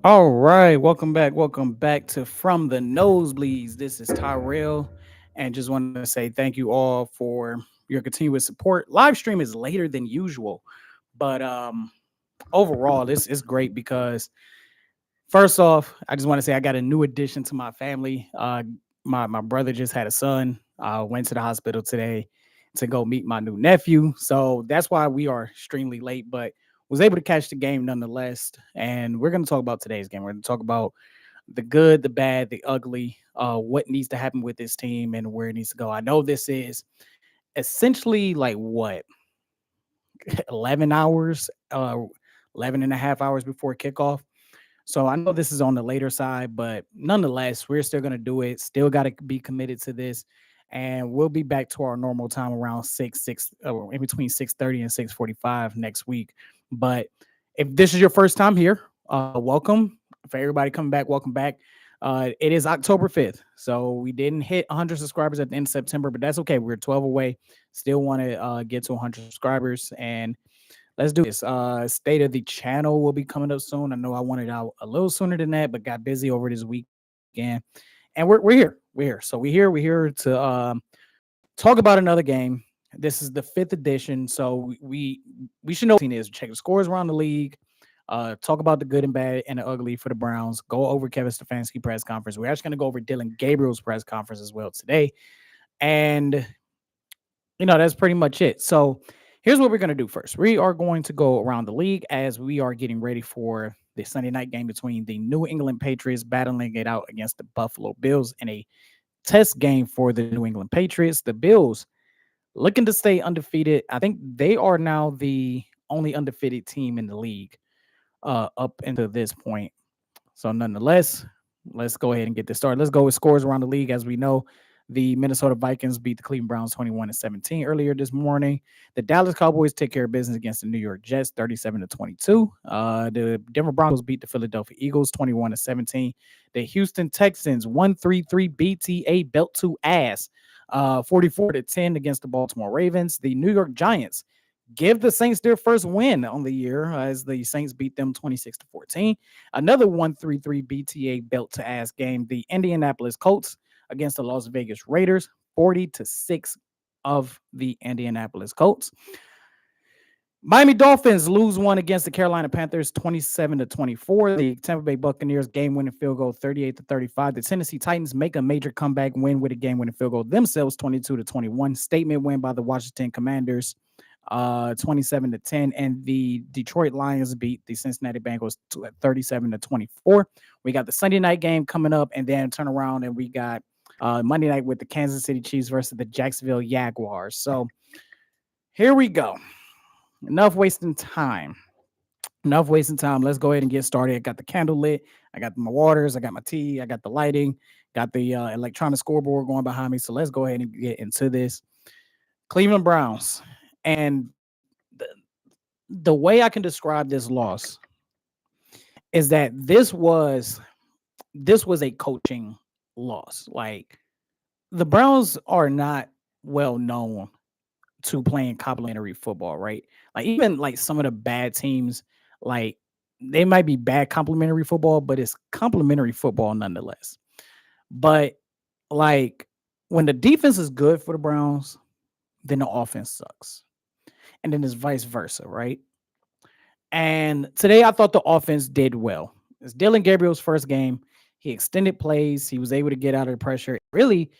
All right, welcome back. Welcome back to From the Nosebleeds. This is Tyrell, and just want to say thank you all for your continuous support. Live stream is later than usual, but overall, this is great because first off, I just want to say I got a new addition to my family. My brother just had a son. Went to the hospital today to go meet my new nephew, so that's why we are extremely late. But was able to catch the game nonetheless. And we're going to talk about today's game. We're going to talk about the good, the bad, the ugly, what needs to happen with this team and where it needs to go. I know this is essentially like what 11 hours, 11 and a half hours before kickoff. So I know this is on the later side, but nonetheless, we're still going to do it. Still got to be committed to this, and we'll be back to our normal time around in between 6:30 and 6:45 next week. But if this is your first time here, welcome. For everybody coming back, welcome back. It is October 5th, so we didn't hit 100 subscribers at the end of September, but that's okay. We're 12 away. Still want to get to 100 subscribers, and let's do this. State of the channel will be coming up soon. I know I wanted out a little sooner than that, but got busy over this weekend. And we're here. We're here. So we're here to talk about another game. This is the fifth edition, so we should know what the is. Check the scores around the league. Talk about the good and bad and the ugly for the Browns. Go over Kevin Stefanski press conference. We're actually going to go over Dylan Gabriel's press conference as well today. And that's pretty much it. So here's what we're going to do first. We are going to go around the league as we are getting ready for the Sunday night game between the New England Patriots battling it out against the Buffalo Bills in a test game for the New England Patriots. The Bills looking to stay undefeated. I think they are now the only undefeated team in the league up until this point. So nonetheless, let's go ahead and get this started. Let's go with scores around the league. As we know, the Minnesota Vikings beat the Cleveland Browns 21-17 earlier this morning. The Dallas Cowboys take care of business against the New York Jets 37-22. The Denver Broncos beat the Philadelphia Eagles 21-17. The Houston Texans 133 BTA belt to ass 44-10 against the Baltimore Ravens. The New York Giants give the Saints their first win on the year as the Saints beat them 26-14. Another 133 BTA belt to ass game. The Indianapolis Colts against the Las Vegas Raiders, 40-6 of the Indianapolis Colts. Miami Dolphins lose one against the Carolina Panthers 27-24. The Tampa Bay Buccaneers game-winning field goal 38-35. The Tennessee Titans make a major comeback win with a game-winning field goal themselves 22-21. Statement win by the Washington Commanders 27-10, and the Detroit Lions beat the Cincinnati Bengals 37-24. We got the Sunday night game coming up, and then turn around and we got Monday night with the Kansas City Chiefs versus the Jacksonville Jaguars. So here we go. Enough wasting time. Let's go ahead and get started. I got the candle lit. I got my waters. I got my tea. I got the lighting. Got the electronic scoreboard going behind me. So let's go ahead and get into this. Cleveland Browns. And the way I can describe this loss is that this was a coaching loss. Like, the Browns are not well known to playing complimentary football, right? Like, even like some of the bad teams, like, they might be bad complimentary football, but it's complimentary football nonetheless. But like, when the defense is good for the Browns, then the offense sucks. And then it's vice versa, right? And today I thought the offense did well. It's Dylan Gabriel's first game. He extended plays. He was able to get out of the pressure. Really,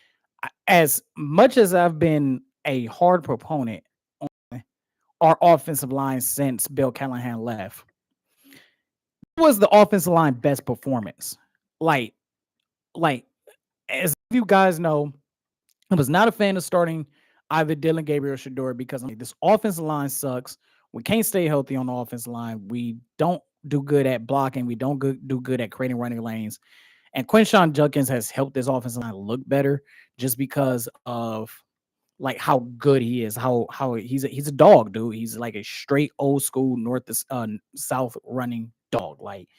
as much as I've been a hard proponent on our offensive line since Bill Callahan left, it was the offensive line best performance. Like, like as you guys know, I was not a fan of starting either Dylan Gabriel or Shador because this offensive line sucks. We can't stay healthy on the offensive line. We don't do good at blocking. We don't do good at creating running lanes. And Quinshawn Judkins has helped this offensive line look better just because of like how good he is, how he's a dog, dude. He's like a straight old school north to south running dog. Like,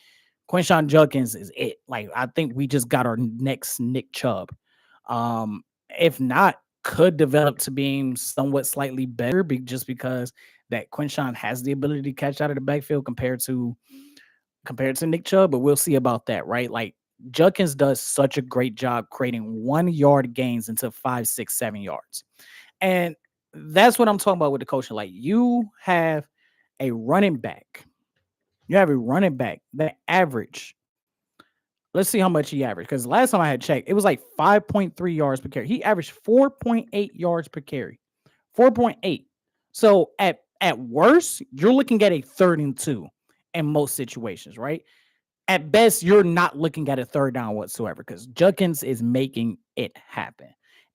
Quinshawn Judkins is it. Like, I think we just got our next Nick Chubb. If not, could develop to being somewhat slightly better just because that Quinshawn has the ability to catch out of the backfield compared to Nick Chubb, but we'll see about that, right? Like Judkins does such a great job creating 1 yard gains into 5, 6, 7 yards. And that's what I'm talking about with the coaching. Like a running back, you have a running back that average. Let's see how much he averaged. Because last time I had checked, it was like 5.3 yards per carry. He averaged 4.8 yards per carry. 4.8. So at worst, you're looking at a 3rd and 2 in most situations, right? At best, you're not looking at a third down whatsoever because Judkins is making it happen.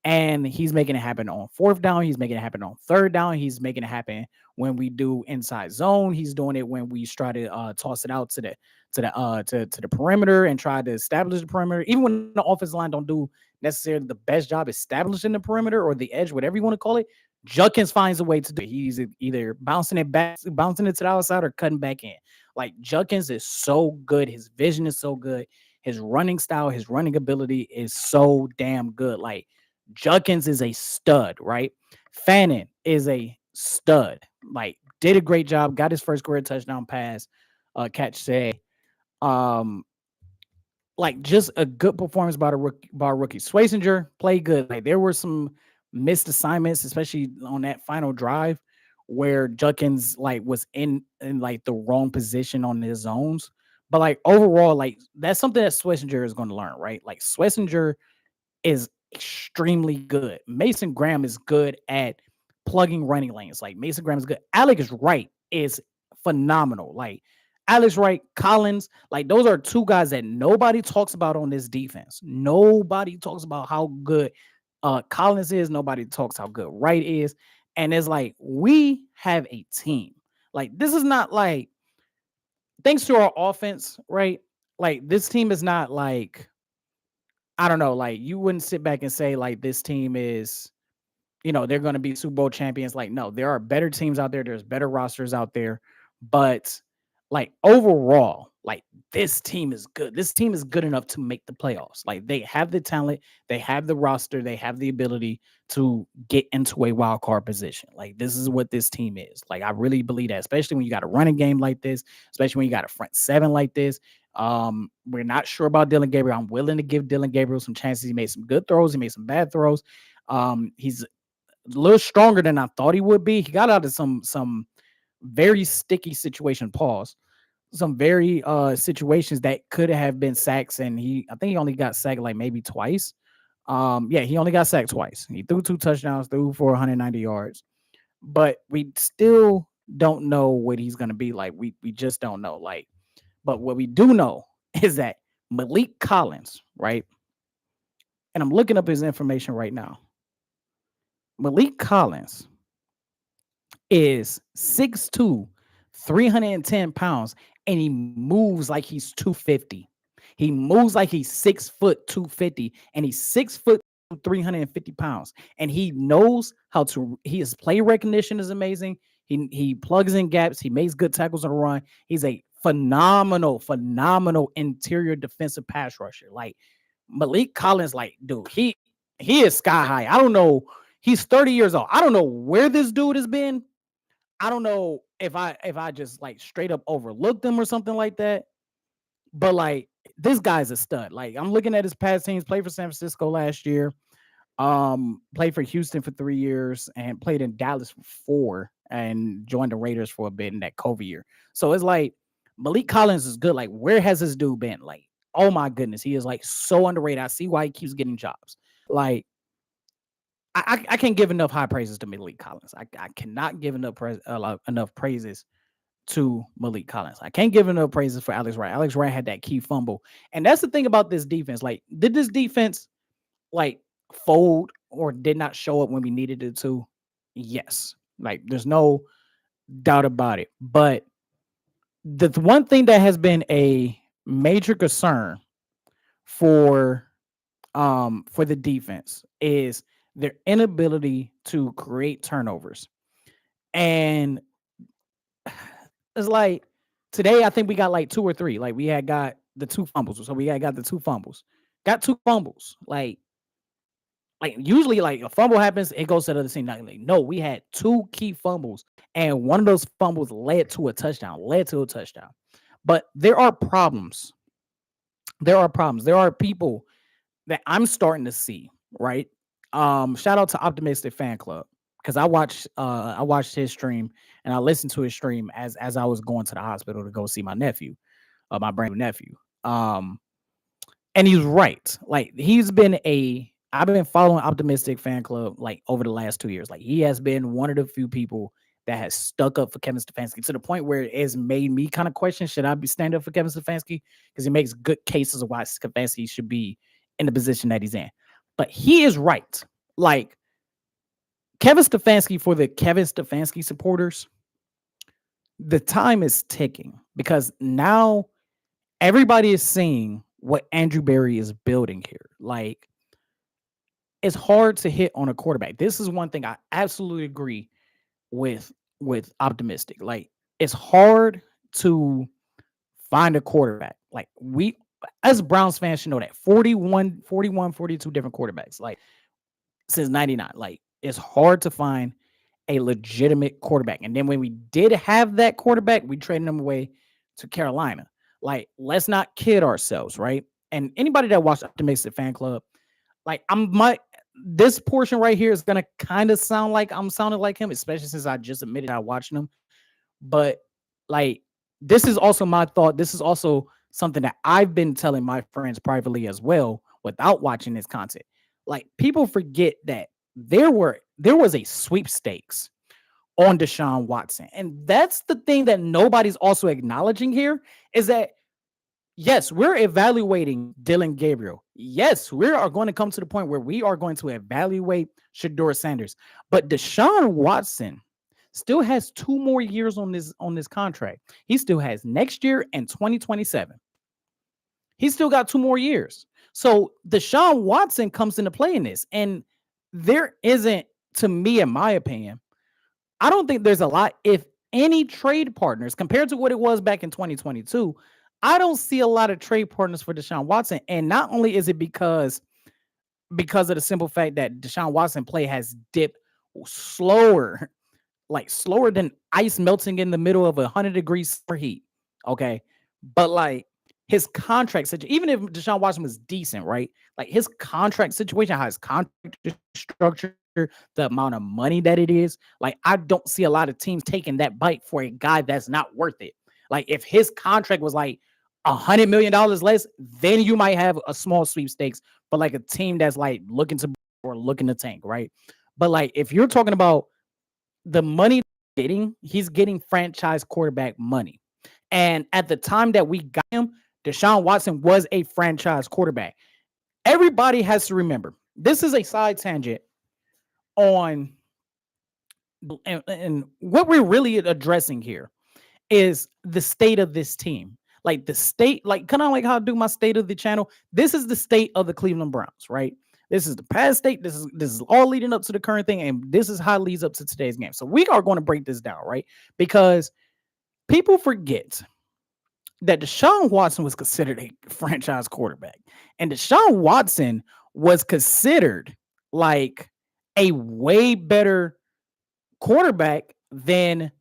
And he's making it happen on 4th down. He's making it happen on 3rd down. He's making it happen when we do inside zone. He's doing it when we try to toss it out to the perimeter and try to establish the perimeter. Even when the offensive line don't do necessarily the best job establishing the perimeter or the edge, whatever you want to call it, Judkins finds a way to do it. He's either bouncing it to the outside or cutting back in. Like Judkins is so good. His vision is so good. His running style, his running ability is so damn good. Like Judkins is a stud, right? Fannin is a stud. Like did a great job. Got his first career touchdown pass, catch say. Um, like just a good performance by a rookie. Swayzinger played good. Like there were some missed assignments, especially on that final drive where Judkins like was in like the wrong position on his zones. But like overall, like that's something that Swayzinger is going to learn, right? Like Swayzinger is extremely good. Mason Graham is good at plugging running lanes. Like Mason Graham is good. Alex Wright is phenomenal. Like Alex Wright, Collins, like those are 2 guys that nobody talks about on this defense. Nobody talks about how good Collins is. Nobody talks how good Wright is. And it's like we have a team. Like this is not like thanks to our offense, right? Like this team is not like I don't know, like you wouldn't sit back and say like this team is, they're going to be Super Bowl champions. Like, no, there are better teams out there. There's better rosters out there. But like overall, like this team is good. This team is good enough to make the playoffs. Like they have the talent, they have the roster, they have the ability to get into a wild card position. Like this is what this team is. Like I really believe that, especially when you got a running game like this, especially when you got a front 7 like this. We're not sure about Dylan Gabriel. I'm willing to give Dylan Gabriel some chances. He made some good throws, he made some bad throws. He's a little stronger than I thought he would be. He got out of some very sticky situation, pause. Some very situations that could have been sacks, and I think he only got sacked like maybe twice. Yeah, he only got sacked twice. He threw 2 touchdowns, threw for 190 yards. But we still don't know what he's gonna be like. We just don't know. Like, but what we do know is that Malik Collins, right? And I'm looking up his information right now. Malik Collins is 6'2", 310 pounds, and he moves like he's 250. He moves like he's 6', 250, and he's 6', 350 pounds. And he knows how to, his play recognition is amazing. He plugs in gaps, he makes good tackles on the run. He's a phenomenal interior defensive pass rusher. Like Malik Collins, like, dude, he is sky high. I don't know. He's 30 years old. I don't know where this dude has been. I don't know if I just like straight up overlooked him or something like that. But like this guy's a stud. Like I'm looking at his past teams, played for San Francisco last year, played for Houston for 3 years, and played in Dallas for 4, and joined the Raiders for a bit in that COVID year. So it's like Malik Collins is good. Like, where has this dude been? Like, oh my goodness, he is like so underrated. I see why he keeps getting jobs. Like, I can't give enough high praises to Malik Collins. I cannot give enough praises to Malik Collins. I can't give enough praises for Alex Wright. Alex Wright had that key fumble. And that's the thing about this defense. Like, did this defense like fold or did not show up when we needed it to? Yes. Like, there's no doubt about it. But the one thing that has been a major concern for the defense is their inability to create turnovers. And it's like today, I think we got like 2 or 3. Like we had got the 2 fumbles. So we got the 2 fumbles. Got 2 fumbles. Like Like usually, like a fumble happens, it goes to the other team. Like, no, we had two key fumbles, and one of those fumbles led to a touchdown. But there are problems. There are problems. There are people that I'm starting to see. Right. Shout out to Optimistic Fan Club because I watched his stream and I listened to his stream as I was going to the hospital to go see my nephew, my brand new nephew. Um, and he's right. Like I've been following Optimistic Fan Club like over the last 2 years. Like he has been one of the few people that has stuck up for Kevin Stefanski to the point where it has made me kind of question, should I be stand up for Kevin Stefanski? Because he makes good cases of why Stefanski should be in the position that he's in. But he is right. Like Kevin Stefanski, for the Kevin Stefanski supporters, the time is ticking because now everybody is seeing what Andrew Berry is building here. Like, it's hard to hit on a quarterback. This is one thing I absolutely agree with optimistic. Like, it's hard to find a quarterback. Like, we as Browns fans should know that 42 different quarterbacks, like since 99. Like, it's hard to find a legitimate quarterback. And then when we did have that quarterback, we traded him away to Carolina. Like, let's not kid ourselves, right? And anybody that watched Optimistic Fan Club, like this portion right here is gonna kind of sound like I'm sounding like him, especially since I just admitted I watched him. But like, this is also my thought. This is also something that I've been telling my friends privately as well without watching this content. Like, people forget that there was a sweepstakes on Deshaun Watson. And that's the thing that nobody's also acknowledging here is that yes, we're evaluating Dylan Gabriel. Yes, we are going to come to the point where we are going to evaluate Shador Sanders. But Deshaun Watson still has 2 more years on this contract. He still has next year and 2027. He's still got 2 more years. So Deshaun Watson comes into play in this. And there isn't, to me, in my opinion, I don't think there's a lot, if any, trade partners compared to what it was back in 2022. I don't see a lot of trade partners for Deshaun Watson. And not only is it because of the simple fact that Deshaun Watson play has dipped slower, like slower than ice melting in the middle of 100 degrees heat. Okay. But like his contract situation, even if Deshaun Watson was decent, right? Like his contract situation, how his contract is structured, the amount of money that it is, like I don't see a lot of teams taking that bite for a guy that's not worth it. Like if his contract was like $100 million less, then you might have a small sweepstakes, but like a team that's like looking to or looking to tank, right? But like if you're talking about the money he's getting franchise quarterback money. And at the time that we got him, Deshaun Watson was a franchise quarterback. Everybody has to remember, this is a side tangent on, and what we're really addressing here is the state of this team. Like the state, like kind of like how I do my state of the channel. This is the state of the Cleveland Browns, right? This is the past state. This is all leading up to the current thing, and this is how it leads up to today's game. So we are going to break this down, right? Because people forget that Deshaun Watson was considered a franchise quarterback, and Deshaun Watson was considered like a way better quarterback than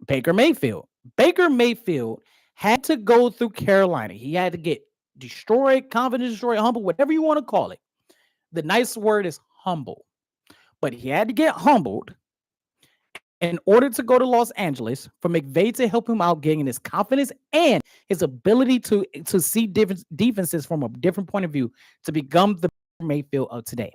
Baker Mayfield. Baker Mayfield had to go through Carolina. He had to get destroyed, confidence destroyed, humble, whatever you want to call it. The nice word is humble. But he had to get humbled in order to go to Los Angeles for McVay to help him out getting his confidence and his ability to see different defenses from a different point of view to become the Mayfield of today.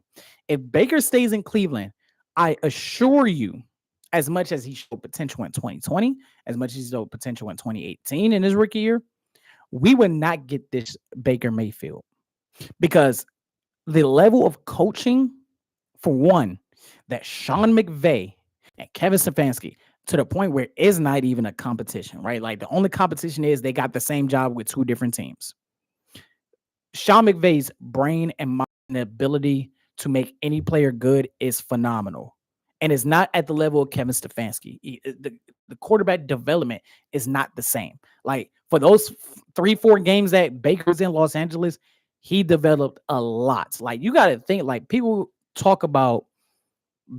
If Baker stays in Cleveland, I assure you, as much as he showed potential in 2020, as much as he showed potential in 2018 in his rookie year, we would not get this Baker Mayfield because the level of coaching, for one, that Sean McVay and Kevin Stefanski, to the point where it's not even a competition, right? Like the only competition is they got the same job with two different teams. Sean McVay's brain and mind and ability to make any player good is phenomenal. And it's not at the level of Kevin Stefanski. The quarterback development is not the same. Like for those 3-4 games that Baker's in Los Angeles, he developed a lot. Like you got to think, like people talk about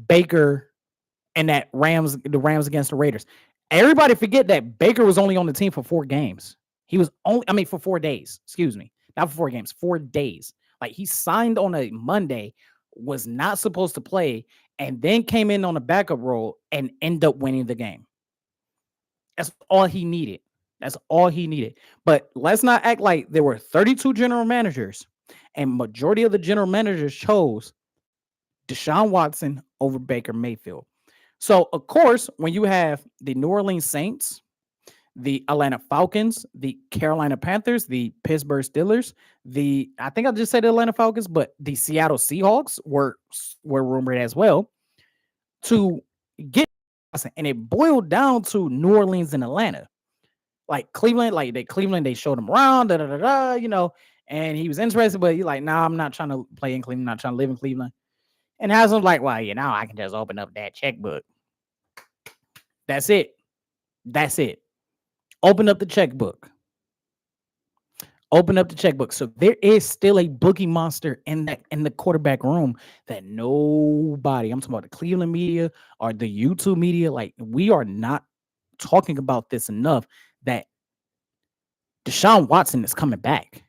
Baker and the Rams against the Raiders. Everybody forget that Baker was only on the team for 4 games. He was only, I mean, for 4 days. Excuse me, not for 4 games, 4 days. Like he signed on a Monday, was not supposed to play, and then came in on a backup role and end up winning the game. That's all he needed. That's all he needed. But let's not act like there were 32 general managers, and majority of the general managers chose Deshaun Watson over Baker Mayfield. So, of course, when you have the New Orleans Saints, the Atlanta Falcons, the Carolina Panthers, the Pittsburgh Steelers, I think I just said the Atlanta Falcons, but the Seattle Seahawks were rumored as well to get Watson, and it boiled down to New Orleans and Atlanta. Like Cleveland, they showed him around, and he was interested, but he's like, nah, I'm not trying to play in Cleveland, I'm not trying to live in Cleveland. And Haslam's like, well, I can just open up that checkbook. That's it. That's it. Open up the checkbook. Open up the checkbook. So there is still a bookie monster in the quarterback room that nobody, I'm talking about the Cleveland media or the YouTube media, like we are not talking about this enough, that Deshaun Watson is coming back.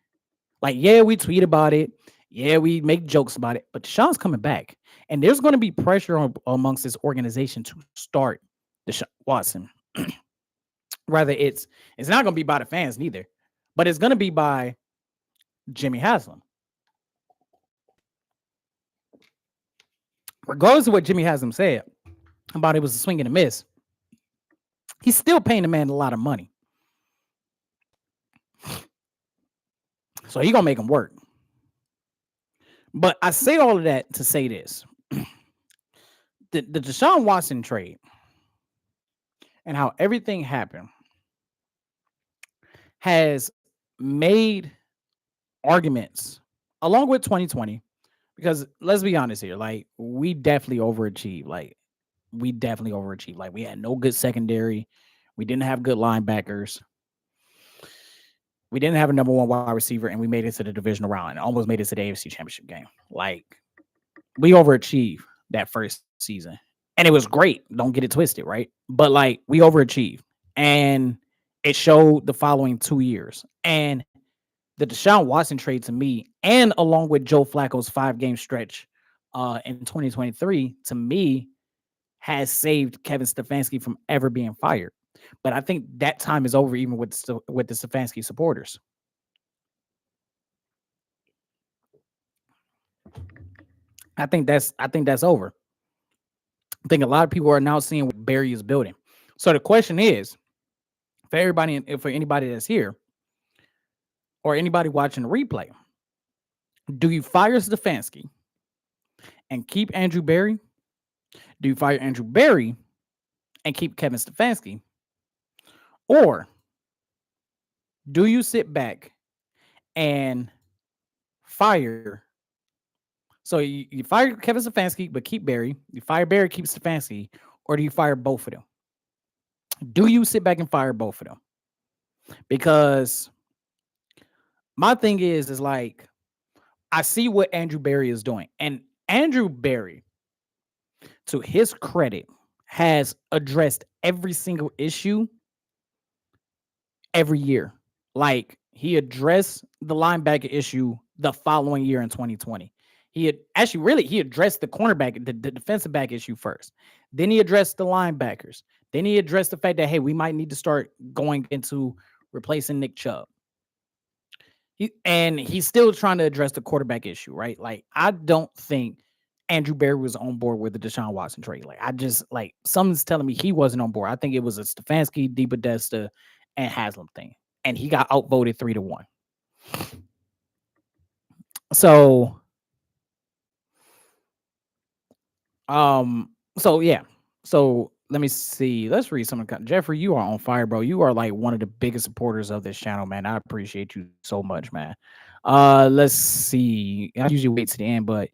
Like, yeah, we tweet about it. Yeah, we make jokes about it, but Deshaun's coming back. And there's going to be pressure amongst this organization to start Deshaun Watson. Rather, it's not going to be by the fans neither, but it's going to be by Jimmy Haslam. Regardless of what Jimmy Haslam said about it was a swing and a miss, he's still paying the man a lot of money. So he's going to make him work. But I say all of that to say this. The Deshaun Watson trade and how everything happened has made arguments along with 2020, because let's be honest here, like we definitely overachieved. Like we had no good secondary. We didn't have good linebackers. We didn't have a number one wide receiver, and we made it to the divisional round and almost made it to the AFC Championship game. Like we overachieved that first season, and it was great. Don't get it twisted, right? But like we overachieved, and it showed the following 2 years. And the Deshaun Watson trade to me, and along with Joe Flacco's 5-game stretch in 2023, to me, has saved Kevin Stefanski from ever being fired. But I think that time is over, even with the Stefanski supporters. I think that's over. I think a lot of people are now seeing what Barry is building. So the question is, for anybody that's here or anybody watching the replay, do you fire Stefanski and keep Andrew Barry? Do you fire Andrew Barry and keep Kevin Stefanski? Or do you sit back and fire? So you fire Kevin Stefanski but keep Barry. You fire Barry, keep Stefanski, or do you fire both of them? Do you sit back and fire both of them? Because my thing is like, I see what Andrew Barry is doing. And Andrew Barry, to his credit, has addressed every single issue every year. Like he addressed the linebacker issue the following year in 2020. He addressed the cornerback, the defensive back issue first. Then he addressed the linebackers. Then he addressed the fact that, hey, we might need to start going into replacing Nick Chubb. He's still trying to address the quarterback issue, right? Like, I don't think Andrew Barry was on board with the Deshaun Watson trade. Like, something's telling me he wasn't on board. I think it was a Stefanski, DePodesta, and Haslam thing. And he got outvoted 3-1. So yeah. So let me see. Let's read some. Jeffrey, you are on fire, bro. You are like one of the biggest supporters of this channel, man. I appreciate you so much, man. Let's see. I usually wait to the end, but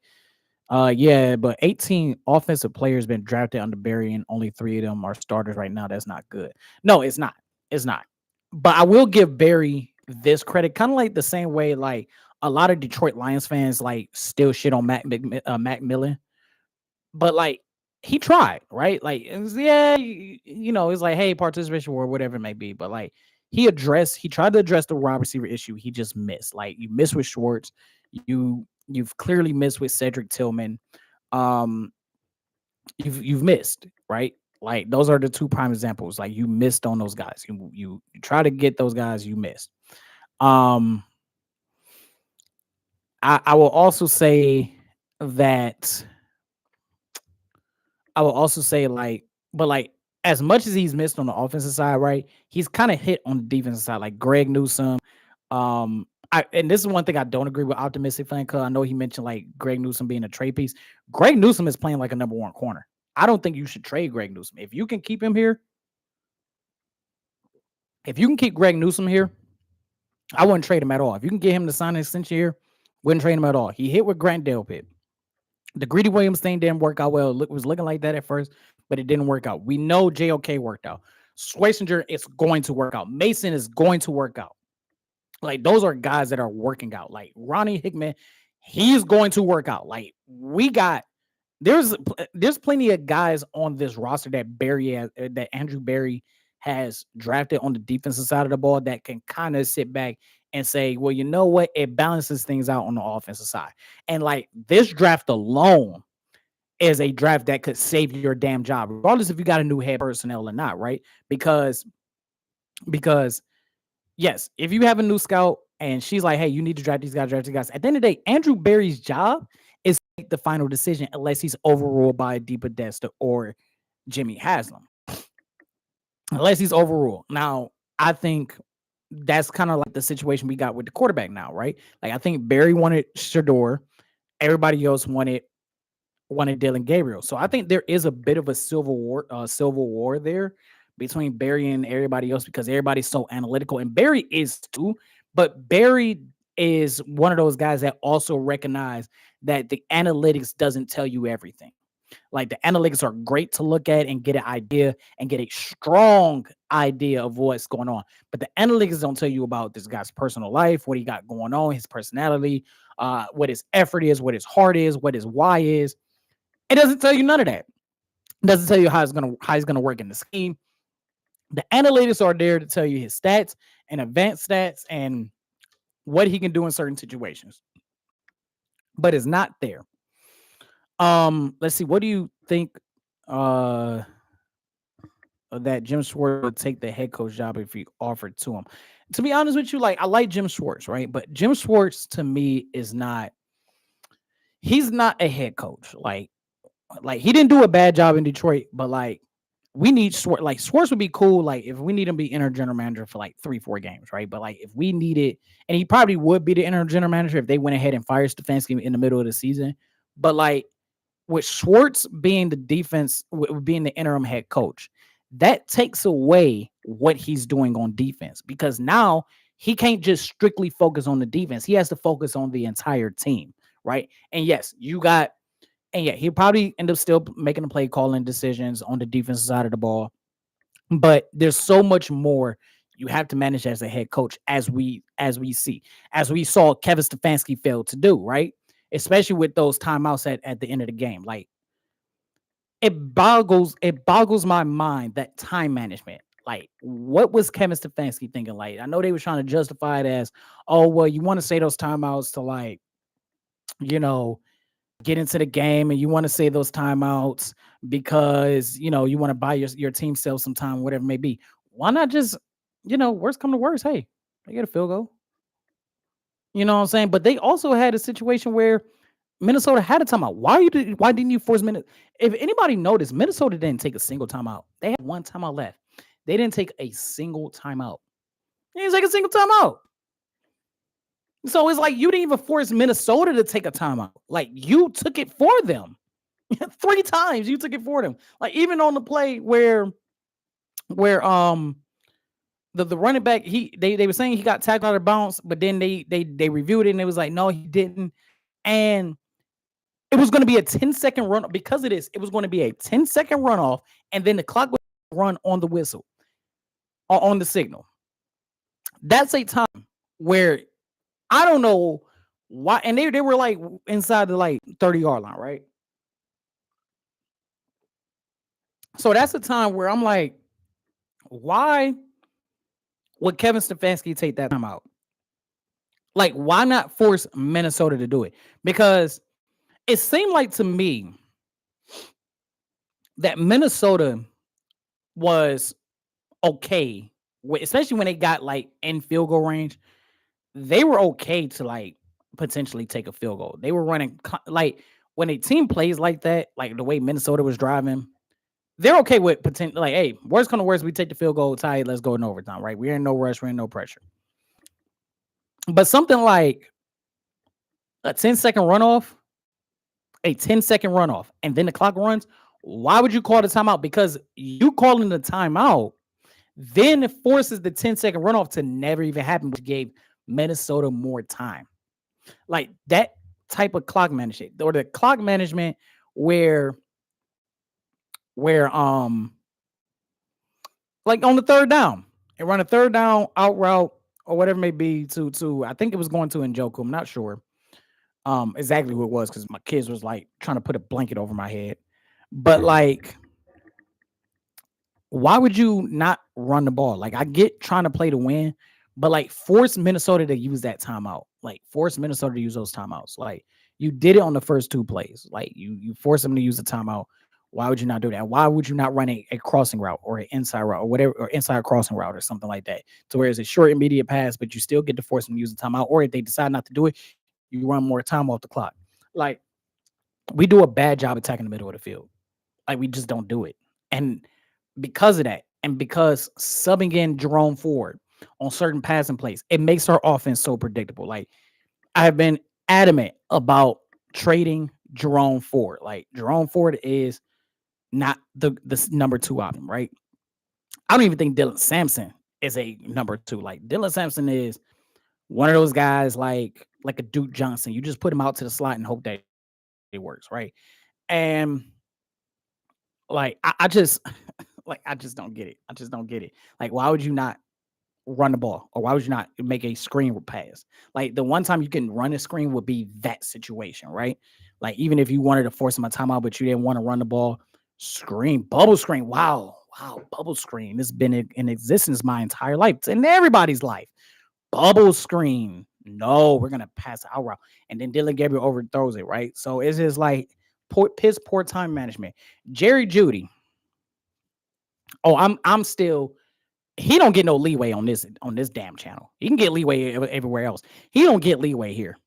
yeah, but 18 offensive players been drafted under Barry, and only 3 of them are starters right now. That's not good. No, it's not. It's not. But I will give Barry this credit, kind of like the same way, like a lot of Detroit Lions fans like still shit on Mac Millen, but like he tried, right? Like, yeah, it's like, hey, participation or whatever it may be, but like he tried to address the wide receiver issue. He just missed. Like you missed with Schwartz, you've clearly missed with Cedric Tillman. Um, you've missed, right? Like those are the two prime examples. Like you missed on those guys. You try to get those guys, you missed. Um, I will also say that I will also say like, but like as much as he's missed on the offensive side, right? He's kind of hit on the defensive side, like Greg Newsome. And this is one thing I don't agree with Optimistic Fan because I know he mentioned like Greg Newsome being a trade piece. Greg Newsome is playing like a number one corner. I don't think you should trade Greg Newsome. If you can keep him here, if you can keep Greg Newsome here, I wouldn't trade him at all. If you can get him to sign an extension here, wouldn't trade him at all. He hit with Grant Delpit. The Greedy Williams thing didn't work out well. It was looking like that at first, but it didn't work out. We know JOK worked out. Swaysinger is going to work out. Mason is going to work out. Like those are guys that are working out. Like Ronnie Hickman, he's going to work out. Like we got there's plenty of guys on this roster that Andrew Berry has drafted on the defensive side of the ball that can kind of sit back and say, well, you know what? It balances things out on the offensive side. And like this draft alone is a draft that could save your damn job, regardless if you got a new head personnel or not, right? Because yes, if you have a new scout and she's like, hey, you need to draft these guys, draft these guys. At the end of the day, Andrew Berry's job is to make the final decision unless he's overruled by Deepa Desta or Jimmy Haslam. Unless he's overruled. Now, I think that's kind of like the situation we got with the quarterback now, right? Like I think Berry wanted Shador. Everybody else wanted Dylan Gabriel. So I think there is a bit of a civil war there between Barry and everybody else because everybody's so analytical, and Barry is too. But Barry is one of those guys that also recognize that the analytics doesn't tell you everything. Like the analytics are great to look at and get an idea and get a strong idea of what's going on. But the analytics don't tell you about this guy's personal life, what he got going on, his personality, what his effort is, what his heart is, what his why is. It doesn't tell you none of that. It doesn't tell you how he's gonna work in the scheme. The analytics are there to tell you his stats and advanced stats and what he can do in certain situations, but it's not there. Let's see. What do you think? That Jim Schwartz would take the head coach job if he offered to him. To be honest with you, like I like Jim Schwartz, right? But Jim Schwartz to me is not. He's not a head coach. Like he didn't do a bad job in Detroit, but like we need Schwartz. Like Schwartz would be cool. Like if we need him to be interim general manager for like 3-4 games, right? But like if we needed, and he probably would be the interim general manager if they went ahead and fired Stefanski in the middle of the season. But like with Schwartz being being the interim head coach, that takes away what he's doing on defense because now he can't just strictly focus on the defense. He has to focus on the entire team, right? And yes, he'll probably end up still making the play calling decisions on the defensive side of the ball. But there's so much more you have to manage as a head coach, as we saw Kevin Stefanski fail to do, right? Especially with those timeouts at the end of the game. Like it boggles my mind that time management. Like, what was Kevin Stefanski thinking? Like, I know they were trying to justify it as, oh, well, you want to say those timeouts to like, get into the game, and you want to say those timeouts because you want to buy your team self some time, whatever it may be. Why not just, worst come to worst, hey, they get a field goal. You know what I'm saying? But they also had a situation where Minnesota had a timeout. Why didn't you force Minnesota? If anybody noticed, Minnesota didn't take a single timeout. They had one timeout left. They didn't take a single timeout. They didn't take a single timeout. So it's like you didn't even force Minnesota to take a timeout. Like you took it for them. 3 times you took it for them. Like even on the play where the running back, they were saying he got tackled out of bounds, but then they reviewed it and it was like, no, he didn't. And it was going to be a 10-second run because of this. It was going to be a 10-second runoff, and then the clock would run on the whistle, on the signal. That's a time where I don't know Why? And they were like inside the like 30-yard line, right? So that's the time where I'm like, why would Kevin Stefanski take that time out? Like, why not force Minnesota to do it? Because it seemed like to me that Minnesota was okay, especially when they got like in field goal range. They were okay to like potentially take a field goal. They were running like when a team plays like that, like the way Minnesota was driving, they're okay with potential. Like, hey, worst come to worst, we take the field goal, tie it, let's go in overtime, right? We're in no rush, we're in no pressure. But something like a 10-second runoff, a 10-second runoff, and then the clock runs. Why would you call the timeout? Because you calling the timeout then it forces the 10-second runoff to never even happen, which gave Minnesota more time. Like that type of clock management or the clock management where where like on the third down and run a third down out route or whatever it may be to I think it was going to Njoku. I'm not sure exactly who it was because my kids was like trying to put a blanket over my head. But like, why would you not run the ball? Like, I get trying to play to win, but like force Minnesota to use that timeout. Like force Minnesota to use those timeouts. Like you did it on the first two plays. Like you force them to use the timeout. Why would you not do that? Why would you not run a crossing route or an inside route or whatever or inside crossing route or something like that? To where it's a short immediate pass, but you still get to force them to use the timeout. Or if they decide not to do it, you run more time off the clock. Like we do a bad job attacking the middle of the field. Like we just don't do it. And because of that, and because subbing in Jerome Ford on certain passing plays, it makes our offense so predictable. Like I have been adamant about trading Jerome Ford. Like Jerome Ford is not the number two option, right? I don't even think Dylan Sampson is a number two. Like Dylan Sampson is one of those guys like a Duke Johnson. You just put him out to the slot and hope that it works, right? And like I just like I just don't get it. I just don't get it. Like, why would you not run the ball, or why would you not make a screen pass? Like the one time you can run a screen would be that situation, right? Like even if you wanted to force him a timeout, but you didn't want to run the ball, screen, bubble screen. Wow, bubble screen. This has been in existence my entire life. It's in everybody's life. Bubble screen. No, we're gonna pass out route, and then Dylan Gabriel overthrows it, right? So it's just like poor time management. Jerry Judy. Oh, I'm still he don't get no leeway on this damn channel. He can get leeway everywhere else. He don't get leeway here.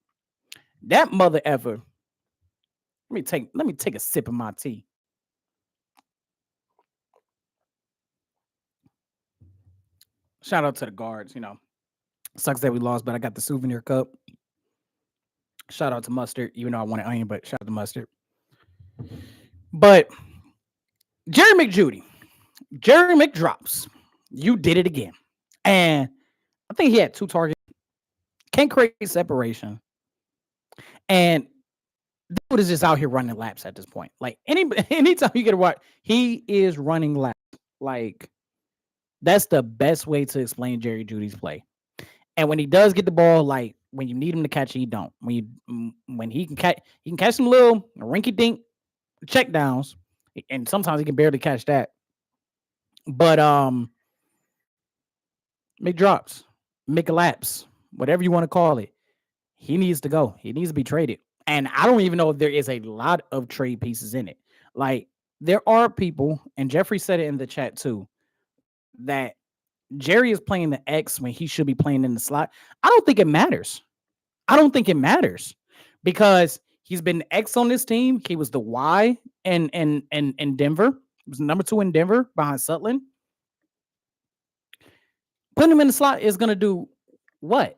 That mother ever. Let me take a sip of my tea. Shout out to the guards. Sucks that we lost, but I got the souvenir cup. Shout out to Mustard, even though I wanted onion, but shout out to Mustard. But Jerry McJudy, Jerry McDrops, you did it again, and I think he had 2 targets. Can't create separation, and dude is just out here running laps at this point. Like anytime you get a watch, he is running laps. Like that's the best way to explain Jerry Judy's play. And when he does get the ball, like when you need him to catch it, he don't. When he can catch some little rinky dink check downs, and sometimes he can barely catch that. But make drops, make laps, whatever you want to call it. He needs to go. He needs to be traded. And I don't even know if there is a lot of trade pieces in it. Like there are people, and Jeffrey said it in the chat too, that Jerry is playing the X when he should be playing in the slot. I don't think it matters. I don't think it matters because he's been X on this team. He was the Y in Denver. He was number 2 in Denver behind Sutton. Putting him in the slot is gonna do what?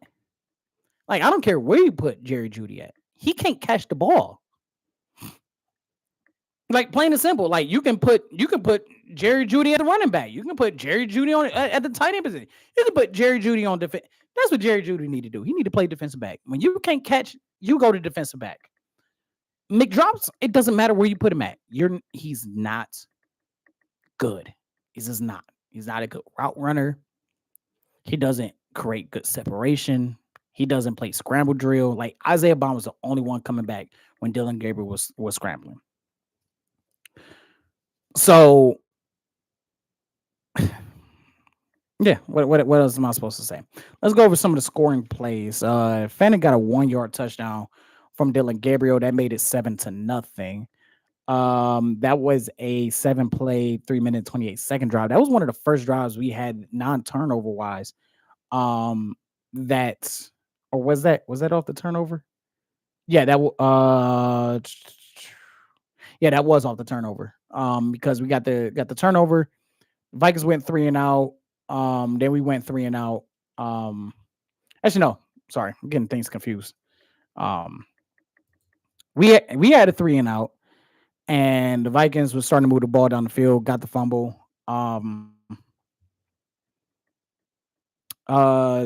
Like I don't care where you put Jerry Judy at. He can't catch the ball. Like plain and simple. Like you can put Jerry Judy at the running back. You can put Jerry Judy on at the tight end position. You can put Jerry Judy on defense. That's what Jerry Judy need to do. He need to play defensive back. When you can't catch, you go to defensive back. McDrops, it doesn't matter where you put him at. He's not good. He's just not. He's not a good route runner. He doesn't create good separation. He doesn't play scramble drill. Like Isaiah Bond was the only one coming back when Dylan Gabriel was scrambling. So yeah, what else am I supposed to say? Let's go over some of the scoring plays. Fannin got a 1 yard touchdown from Dylan Gabriel that made it 7-0. That was a 7 play, 3 minute, 28 second drive. That was one of the first drives we had non-turnover wise. Um, that or was that off the turnover? Yeah, yeah, that was off the turnover. Because we got the turnover. Vikings went 3-and-out. Then we went 3-and-out. Um, actually no, sorry, I'm getting things confused. Um, we had a 3-and-out, and the Vikings was starting to move the ball down the field, got the fumble.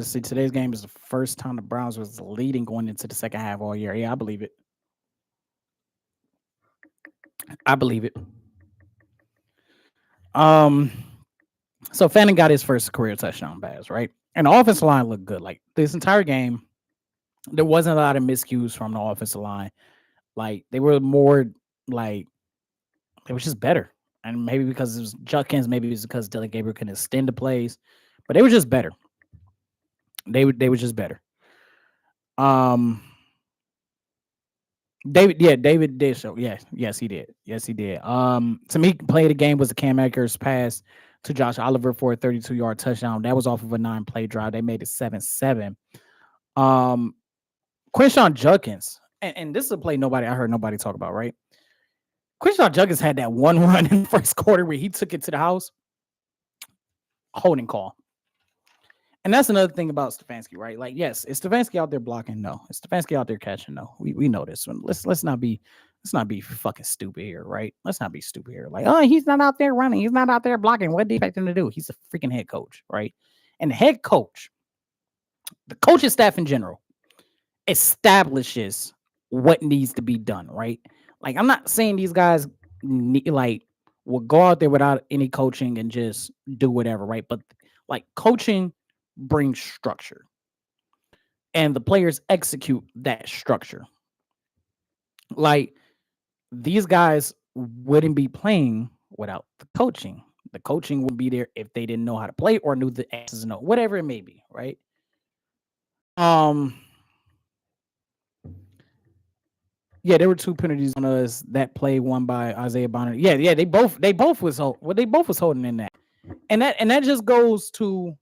See, today's game is the first time the Browns was leading going into the second half all year. Yeah, I believe it. I believe it. Um, so Fannin got his first career touchdown pass, right? And the offensive line looked good. Like this entire game, there wasn't a lot of miscues from the offensive line. Like they were more like they was just better. And maybe because it was Judkins, maybe it's because Dylan Gabriel can extend the plays, but they were just better. They were just better. Um, David did show. Yes, he did. Yes, he did. To me, play of the game was the Cam Akers pass to Josh Oliver for a 32-yard touchdown. That was off of a 9 play drive. They made it 7-7. Um, Quinshawn Judkins, and this is a play I heard nobody talk about, right? Quinshawn Judkins had that one run in the first quarter where he took it to the house, holding call. And that's another thing about Stefanski, right? Like, yes, is Stefanski out there blocking? No. Is Stefanski out there catching? No. We know this one. Let's not be fucking stupid here, right? Let's not be stupid here. Like, oh, he's not out there running. He's not out there blocking. What do you expect him to do? He's a freaking head coach, right? And the head coach, the coaching staff in general, establishes what needs to be done, right? Like, I'm not saying these guys will go out there without any coaching and just do whatever, right? But like coaching brings structure, and the players execute that structure. Like these guys wouldn't be playing without the coaching. The coaching would be there if they didn't know how to play or knew the X's and O, whatever it may be, right? Um, yeah, there were two penalties on us. That play won by Isaiah Bonner. Yeah, they both was holding in that, and that just goes to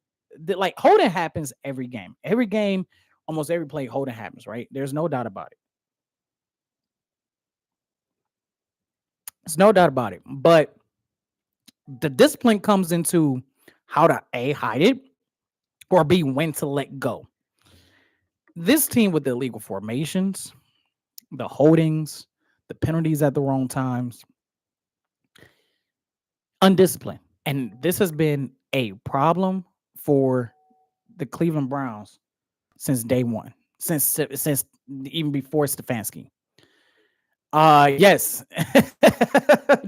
like holding happens every game. Every game, almost every play, holding happens, right? There's no doubt about it. There's no doubt about it. But the discipline comes into how to A, hide it, or B, when to let go. This team with the illegal formations, the holdings, the penalties at the wrong times, undisciplined. And this has been a problem for the Cleveland Browns since day one, since even before Stefanski. Yes.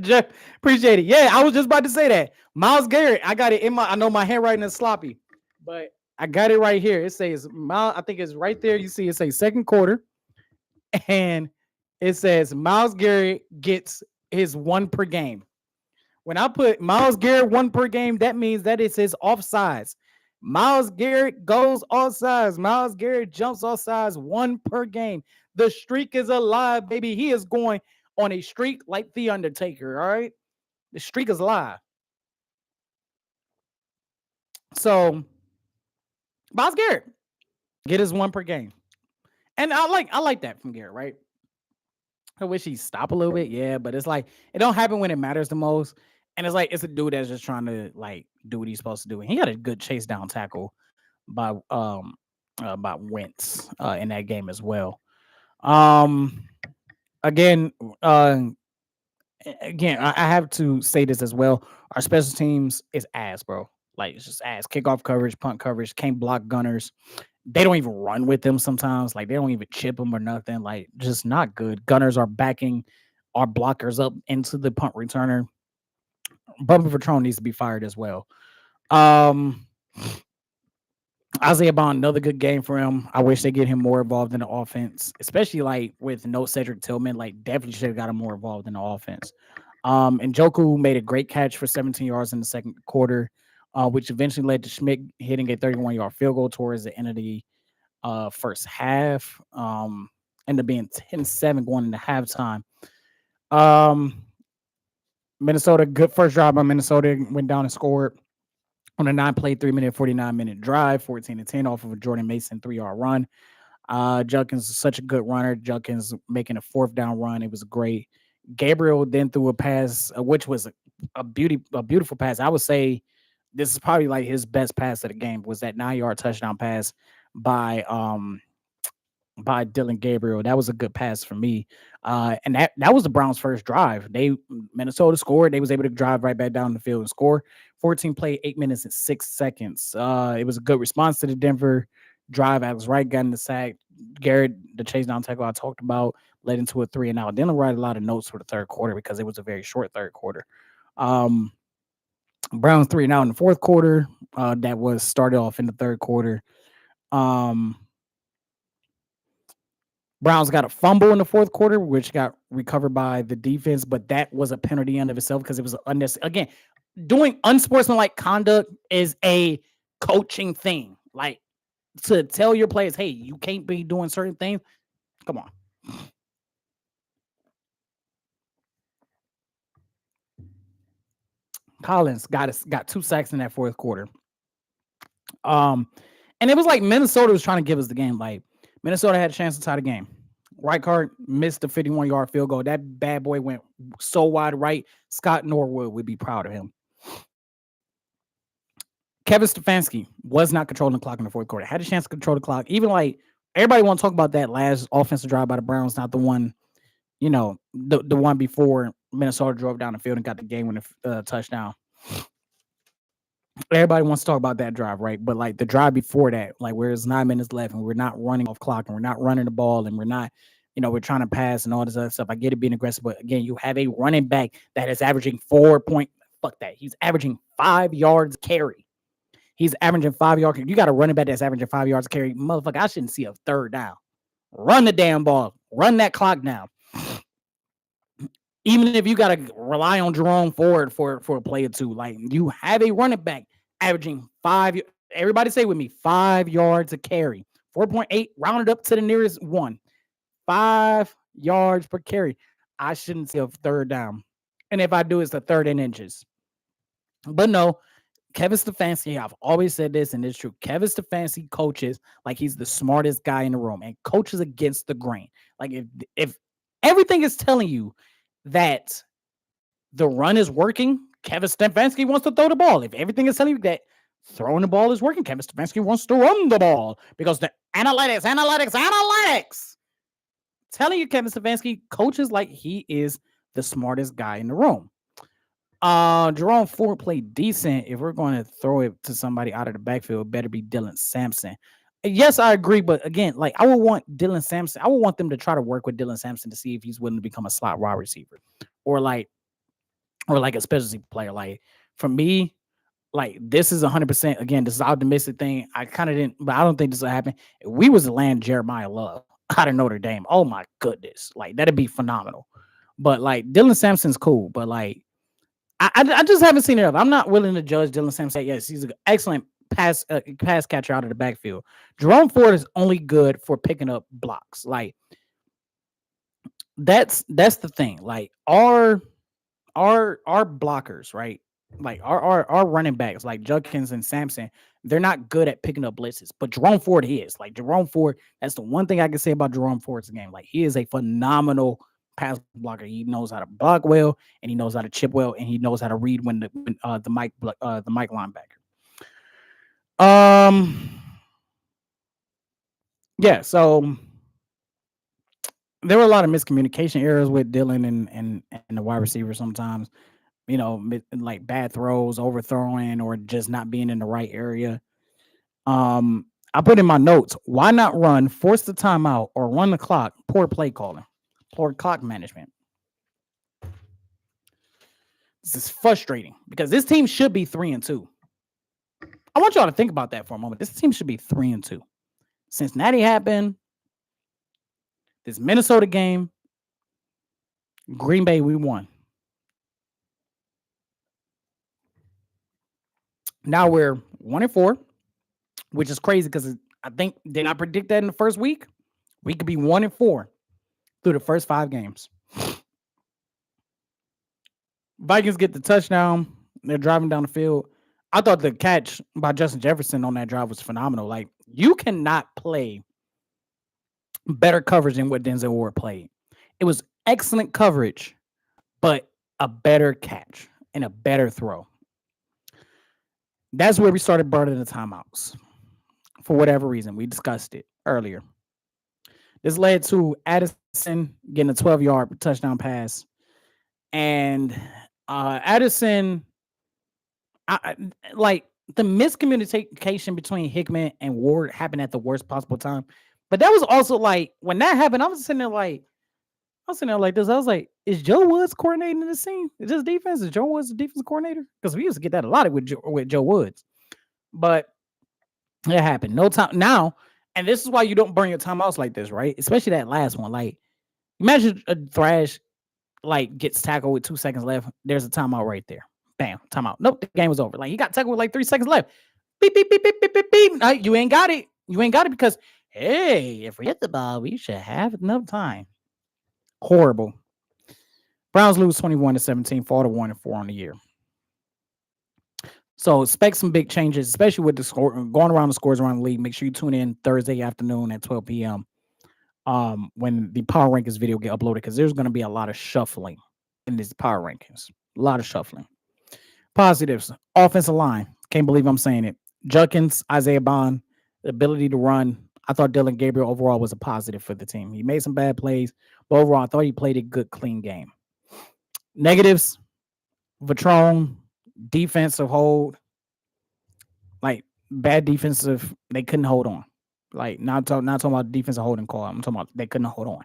Jeff, appreciate it. Yeah, I was just about to say that. Myles Garrett, I got it in I know my handwriting is sloppy, but I got it right here. It says I think it's right there. You see it says second quarter, and it says Myles Garrett gets his one per game. When I put Myles Garrett one per game, that means that it says offsides. Myles Garrett goes offsides. Myles Garrett jumps offsides one per game. The streak is alive, baby. He is going on a streak like The Undertaker, all right? The streak is alive. So, Myles Garrett get his one per game. And I like that from Garrett, right? I wish he'd stop a little bit, yeah, but it's like it don't happen when it matters the most. And it's like it's a dude that's just trying to like do what he's supposed to do. And he had a good chase down tackle by Wentz in that game as well. Um again, I have to say this as well. Our special teams is ass, bro. Like it's just ass. Kickoff coverage, punt coverage, can't block gunners. They don't even run with them sometimes. Like they don't even chip them or nothing. Like just not good. Gunners are backing our blockers up into the punt returner. Bumper Patron needs to be fired as well. Um, Isaiah Bond, another good game for him. I wish they get him more involved in the offense, especially like with no Cedric Tillman. Like definitely should have got him more involved in the offense. And Joku made a great catch for 17 yards in the second quarter, which eventually led to Schmidt hitting a 31-yard field goal towards the end of the first half. Ended up being 10-7 going into halftime. Um, Minnesota, good first drive by Minnesota, went down and scored on a 9-play, 3-minute, 49-minute drive, 14-10 off of a Jordan Mason 3-yard run. Junkins is such a good runner. Junkins making a fourth down run. It was great. Gabriel then threw a pass, which was a beautiful pass. I would say this is probably like his best pass of the game. Was that 9-yard touchdown pass by Dylan Gabriel? That was a good pass for me. And that was the Browns' first drive. Minnesota scored. They was able to drive right back down the field and score. 14 play, 8 minutes and 6 seconds. It was a good response to the Denver drive. Alex Wright got in the sack. Garrett, the chase down tackle I talked about, led into a 3-and-out. Didn't write a lot of notes for the third quarter because it was a very short third quarter. Browns 3-and-out in the fourth quarter. That was started off in the third quarter. Browns got a fumble in the fourth quarter, which got recovered by the defense, but that was a penalty in of itself because it was unnecessary. Again, doing unsportsmanlike conduct is a coaching thing. Like to tell your players, hey, you can't be doing certain things. Come on. Collins got 2 sacks in that fourth quarter. And it was like Minnesota was trying to give us the game. Like Minnesota had a chance to tie the game. Reichard missed the 51-yard field goal. That bad boy went so wide right. Scott Norwood would be proud of him. Kevin Stefanski was not controlling the clock in the fourth quarter. Had a chance to control the clock. Even like everybody want to talk about that last offensive drive by the Browns, not the one, the one before Minnesota drove down the field and got the game with a touchdown. Everybody wants to talk about that drive, right? But like the drive before that, like where there's 9 minutes left and we're not running off clock and we're not running the ball and we're not, we're trying to pass and all this other stuff. I get it being aggressive, but again, you have a running back that is averaging 4 point. Fuck that. He's averaging 5 yards carry. He's averaging 5 yards. You got a running back that's averaging 5 yards carry. Motherfucker, I shouldn't see a third down. Run the damn ball. Run that clock down. Even if you got to rely on Jerome Ford for a play or two, like you have a running back averaging 5. Everybody say with me, 5 yards a carry. 4.8 rounded up to the nearest one. 5 yards per carry. I shouldn't see a third down. And if I do, it's a third and inches. But no, Kevin Stefanski, I've always said this, and it's true. Kevin Stefanski coaches like he's the smartest guy in the room and coaches against the grain. Like if everything is telling you that the run is working, Kevin Stefanski wants to throw the ball. If everything is telling you that throwing the ball is working, Kevin Stefanski wants to run the ball because the analytics. Telling you, Kevin Stefanski coaches like he is the smartest guy in the room. Jerome Ford played decent. If we're going to throw it to somebody out of the backfield, it better be Dylan Sampson. Yes, I agree, but again, like I would want Dylan Sampson. I would want them to try to work with Dylan Sampson to see if he's willing to become a slot wide receiver, or like a specialty player. Like for me, like this is 100%. Again, this is optimistic thing. I kind of didn't, but I don't think this will happen. If we was to land Jeremiah Love out of Notre Dame, oh my goodness, like that'd be phenomenal. But like Dylan Sampson's cool, but like I just haven't seen it. I'm not willing to judge Dylan Sampson. Yes, he's an excellent pass catcher out of the backfield. Jerome Ford is only good for picking up blocks. Like that's the thing. Like our blockers, right? Like our running backs, like Judkins and Sampson, they're not good at picking up blitzes. But Jerome Ford is. Like Jerome Ford, that's the one thing I can say about Jerome Ford's game. Like he is a phenomenal pass blocker. He knows how to block well, and he knows how to chip well, and he knows how to read when the Mike linebacker. Yeah. So there were a lot of miscommunication errors with Dylan and the wide receiver sometimes. Like bad throws, overthrowing, or just not being in the right area. I put in my notes, why not run, force the timeout, or run the clock? Poor play calling, poor clock management. This is frustrating because this team should be 3-2. I want y'all to think about that for a moment. This team should be 3-2. Cincinnati happened. This Minnesota game, Green Bay, we won. Now we're 1-4, which is crazy because I think did I predict that in the first week? We could be 1-4 through the first 5 games. Vikings get the touchdown. They're driving down the field. I thought the catch by Justin Jefferson on that drive was phenomenal. Like, you cannot play better coverage than what Denzel Ward played. It was excellent coverage, but a better catch and a better throw. That's where we started burning the timeouts. For whatever reason, we discussed it earlier. This led to Addison getting a 12-yard touchdown pass. And Addison, like, the miscommunication between Hickman and Ward happened at the worst possible time. But that was also like, when that happened, I was sitting there like this. I was like, is Joe Woods coordinating this team? Is this defense? Is Joe Woods the defense coordinator? Because we used to get that a lot with Joe Woods. But it happened. No time now. And this is why you don't burn your timeouts like this, right? Especially that last one. Like, imagine a Thrash like gets tackled with 2 seconds left. There's a timeout right there. Bam, timeout. Nope, the game was over. Like, he got tackled with like 3 seconds left. Beep, beep, beep, beep, beep, beep, beep. No, you ain't got it. You ain't got it because, hey, if we hit the ball, we should have enough time. Horrible. Browns lose 21-17, fall to 1-4 on the year. So expect some big changes, especially with the score going around the scores around the league. Make sure you tune in Thursday afternoon at 12 p.m. When the Power Rankings video get uploaded, because there's going to be a lot of shuffling in these Power Rankings. A lot of shuffling. Positives: offensive line. Can't believe I'm saying it. Judkins, Isaiah Bond, the ability to run. I thought Dylan Gabriel overall was a positive for the team. He made some bad plays, but overall, I thought he played a good, clean game. Negatives: Vatrone, defensive hold, like bad defensive. They couldn't hold on. Like, not talking about defensive holding call. I'm talking about they couldn't hold on.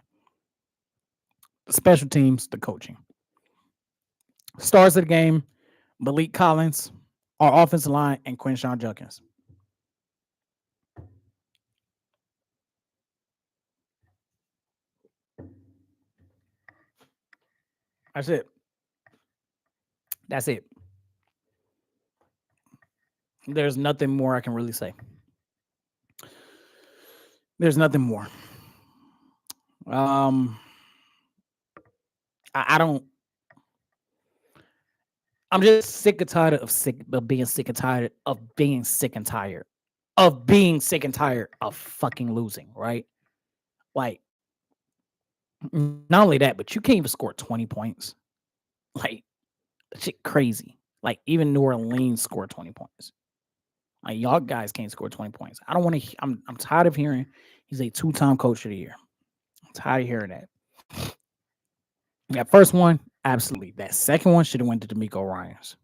The special teams, the coaching. Stars of the game: Malik Collins, our offensive line, and Quinshon Judkins. That's it. That's it. There's nothing more I can really say. There's nothing more. I don't. I'm just sick and tired of being sick and tired of being sick and tired of being sick and tired of fucking losing. Right? Like, not only that, but you can't even score 20 points. Like, that shit crazy. Like, even New Orleans scored 20 points. Like, y'all guys can't score 20 points. I don't want to. I'm tired of hearing he's a 2-time coach of the year. I'm tired of hearing that. That first one, absolutely. That second one should have went to D'Amico Ryans,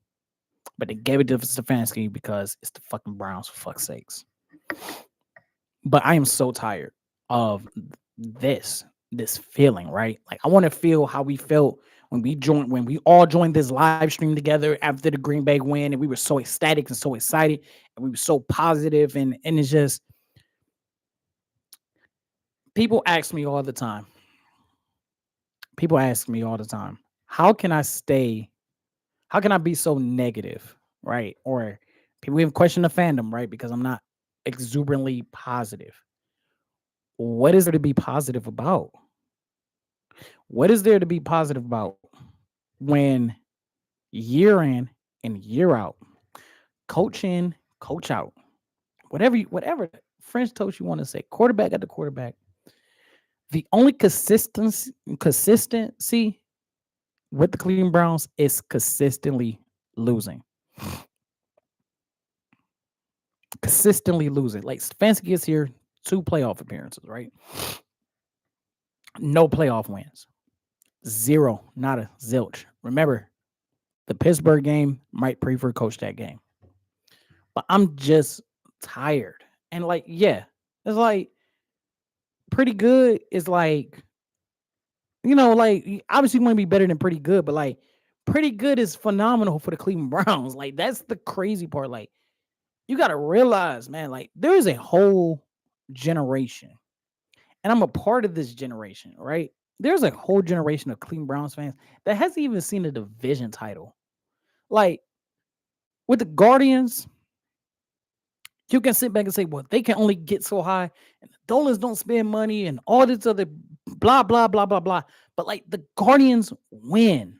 but they gave it to Stefanski because it's the fucking Browns, for fuck's sakes. But I am so tired of this feeling, right? Like, I want to feel how we felt when we all joined this live stream together after the Green Bay win, and we were so ecstatic and so excited, and we were so positive, and it's just, people ask me all the time. How can I be so negative, right? Or people even question the fandom, right? Because I'm not exuberantly positive. What is there to be positive about? What is there to be positive about when year in and year out, coach in, coach out, whatever French toast you want to say, quarterback at the quarterback, the only consistency with the Cleveland Browns is consistently losing. Consistently losing. Like, Stefanski gets here, 2 playoff appearances, right? No playoff wins. 0, not a zilch. Remember, the Pittsburgh game, Mike Prefer coached that game. But I'm just tired. And like, yeah, it's like pretty good is like, like, obviously you want to be better than pretty good, but like pretty good is phenomenal for the Cleveland Browns. Like, that's the crazy part. Like, You got to realize, man, like there is a whole generation, and I'm a part of this generation, right? There's a whole generation of Cleveland Browns fans that hasn't even seen a division title. Like with the Guardians, you can sit back and say, well, they can only get so high, and the Dolans don't spend money, and all this other blah, blah, blah, blah, blah. But like the Guardians win.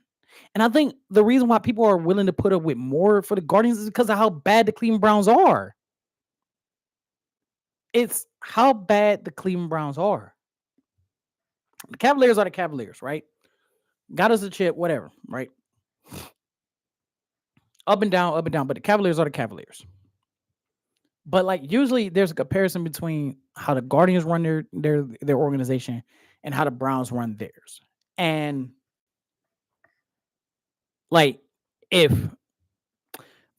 And I think the reason why people are willing to put up with more for the Guardians is because of how bad the Cleveland Browns are. It's how bad the Cleveland Browns are. The Cavaliers are the Cavaliers, right? Got us a chip, whatever, right? Up and down, up and down. But the Cavaliers are the Cavaliers. But like usually there's a comparison between how the Guardians run their organization and how the Browns run theirs. And like if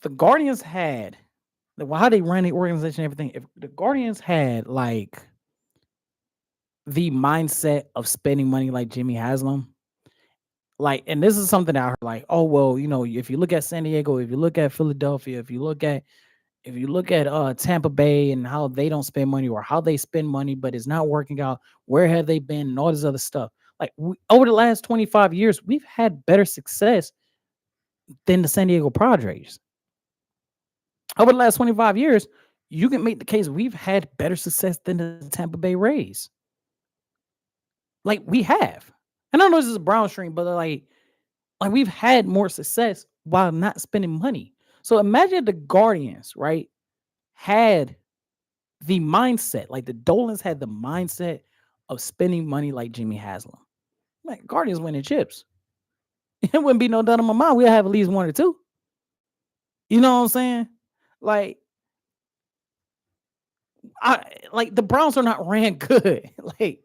the Guardians had how they run the organization and everything, if the Guardians had like the mindset of spending money like Jimmy Haslam, like, and this is something that I heard, like, oh well, you know, if you look at San Diego, if you look at Philadelphia, if you look at Tampa Bay and how they don't spend money or how they spend money, but it's not working out, where have they been and all this other stuff? Like over the last 25 years, we've had better success than the San Diego Padres. Over the last 25 years, you can make the case we've had better success than the Tampa Bay Rays. Like we have. And I know this is a Brown stream, but like we've had more success while not spending money. So imagine the Guardians, right, had the mindset, like the Dolans had the mindset of spending money like Jimmy Haslam. Like Guardians winning chips. It wouldn't be no doubt in my mind. We'll have at least one or two. You know what I'm saying? Like, like the Browns are not ran good. Like,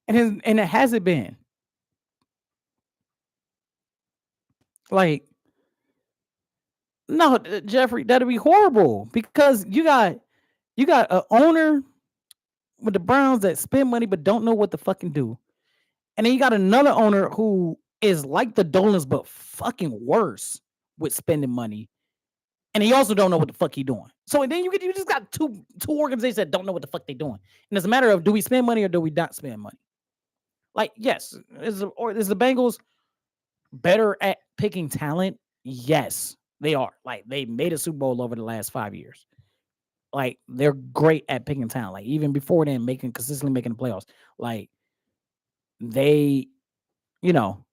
and it hasn't been. Like, no, Jeffrey, that'd be horrible because you got an owner with the Browns that spend money but don't know what to fucking do. And then you got another owner who is like the Dolans, but fucking worse with spending money. And he also don't know what the fuck he doing. So and then you just got two organizations that don't know what the fuck they doing. And it's a matter of do we spend money or do we not spend money? Like, yes, is the Bengals better at picking talent? Yes, they are. Like they made a Super Bowl over the last 5 years. Like they're great at picking talent. Like even before then, consistently making the playoffs. Like they, you know,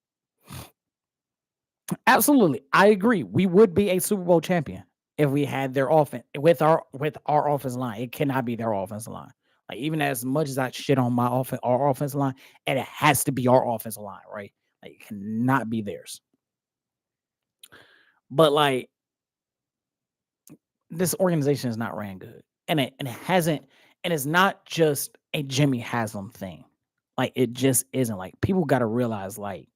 absolutely. I agree. We would be a Super Bowl champion if we had their offense with our offensive line. It cannot be their offensive line. Like even as much as I shit on our offensive line, and it has to be our offensive line, right? Like it cannot be theirs. But like this organization is not ran good, and it hasn't, and it's not just a Jimmy Haslam thing. Like it just isn't. Like people got to realize, like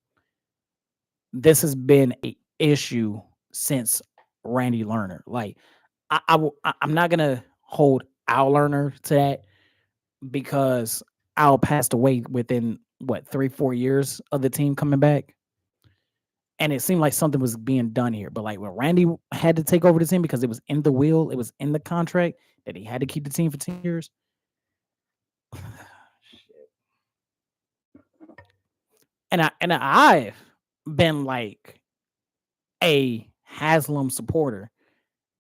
this has been a issue since Randy Lerner. Like I'm not gonna hold Al Lerner to that because Al passed away within what 3-4 years of the team coming back. And it seemed like something was being done here. But like when Randy had to take over the team because it was in the will, it was in the contract that he had to keep the team for 10 years. And I've been like a Haslam supporter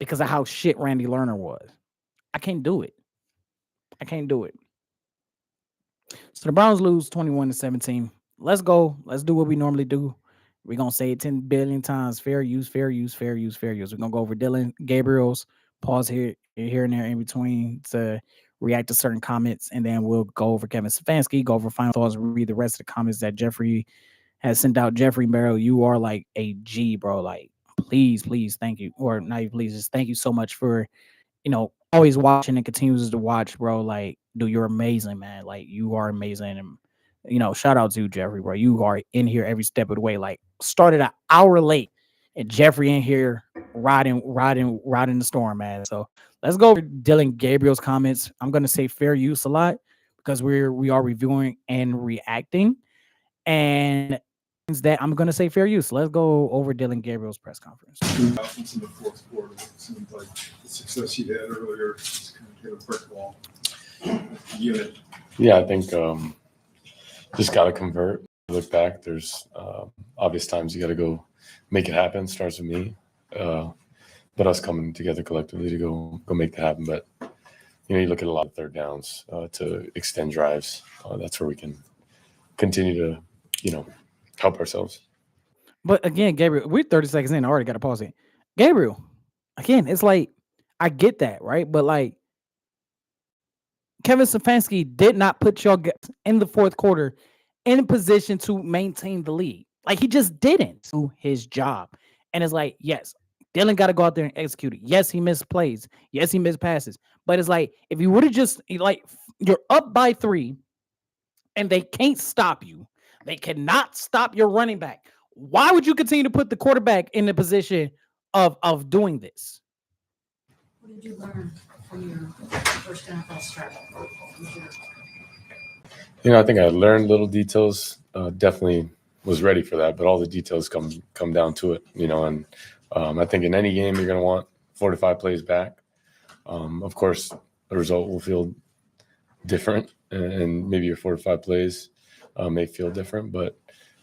because of how shit Randy Lerner was. I can't do it. I can't do it. So the Browns lose 21-17. Let's go. Let's do what we normally do. We're gonna say it 10 billion times. Fair use, fair use, fair use, fair use. We're gonna go over Dylan Gabriel's pause here and there in between to react to certain comments, and then we'll go over Kevin Stefanski, go over final thoughts, read the rest of the comments that Jeffrey has sent out. Jeffrey Merrill, you are like a G, bro. Like, please, thank you. Or not even please, just thank you so much for always watching and continues to watch, bro. Like, dude, you're amazing, man. Like, you are amazing. And, shout out to you, Jeffrey, bro. You are in here every step of the way. Like, started an hour late and Jeffrey in here riding the storm, man. So let's go over Dylan Gabriel's comments. I'm going to say fair use a lot because we are reviewing and reacting. And Is that I'm gonna say fair use. Let's go over Dylan Gabriel's press conference. Offense in the fourth quarter. It seemed like the success you had earlier just kind of hit a brick wall. Unit. Yeah, I think just got to convert. Look back. There's obvious times you got to go make it happen. Starts with me, but us coming together collectively to go make that happen. But you look at a lot of third downs to extend drives. That's where we can continue to help ourselves. But again, Gabriel, we're 30 seconds in. I already got to pause it. Gabriel, again, it's like I get that, right? But like Kevin Stefanski did not put y'all in the fourth quarter in a position to maintain the lead. Like he just didn't do his job. And it's like, yes, Dylan got to go out there and execute it. Yes, he missed plays. Yes, he missed passes. But it's like if you would have just like you're up by 3 and they can't stop you. They cannot stop your running back. Why would you continue to put the quarterback in the position of doing this? What did you learn from your first NFL start? I think I learned little details. Definitely was ready for that, but all the details come down to it. And I think in any game you're going to want 4 to 5 plays back. Of course, the result will feel different, and maybe your 4 to 5 plays may feel different, but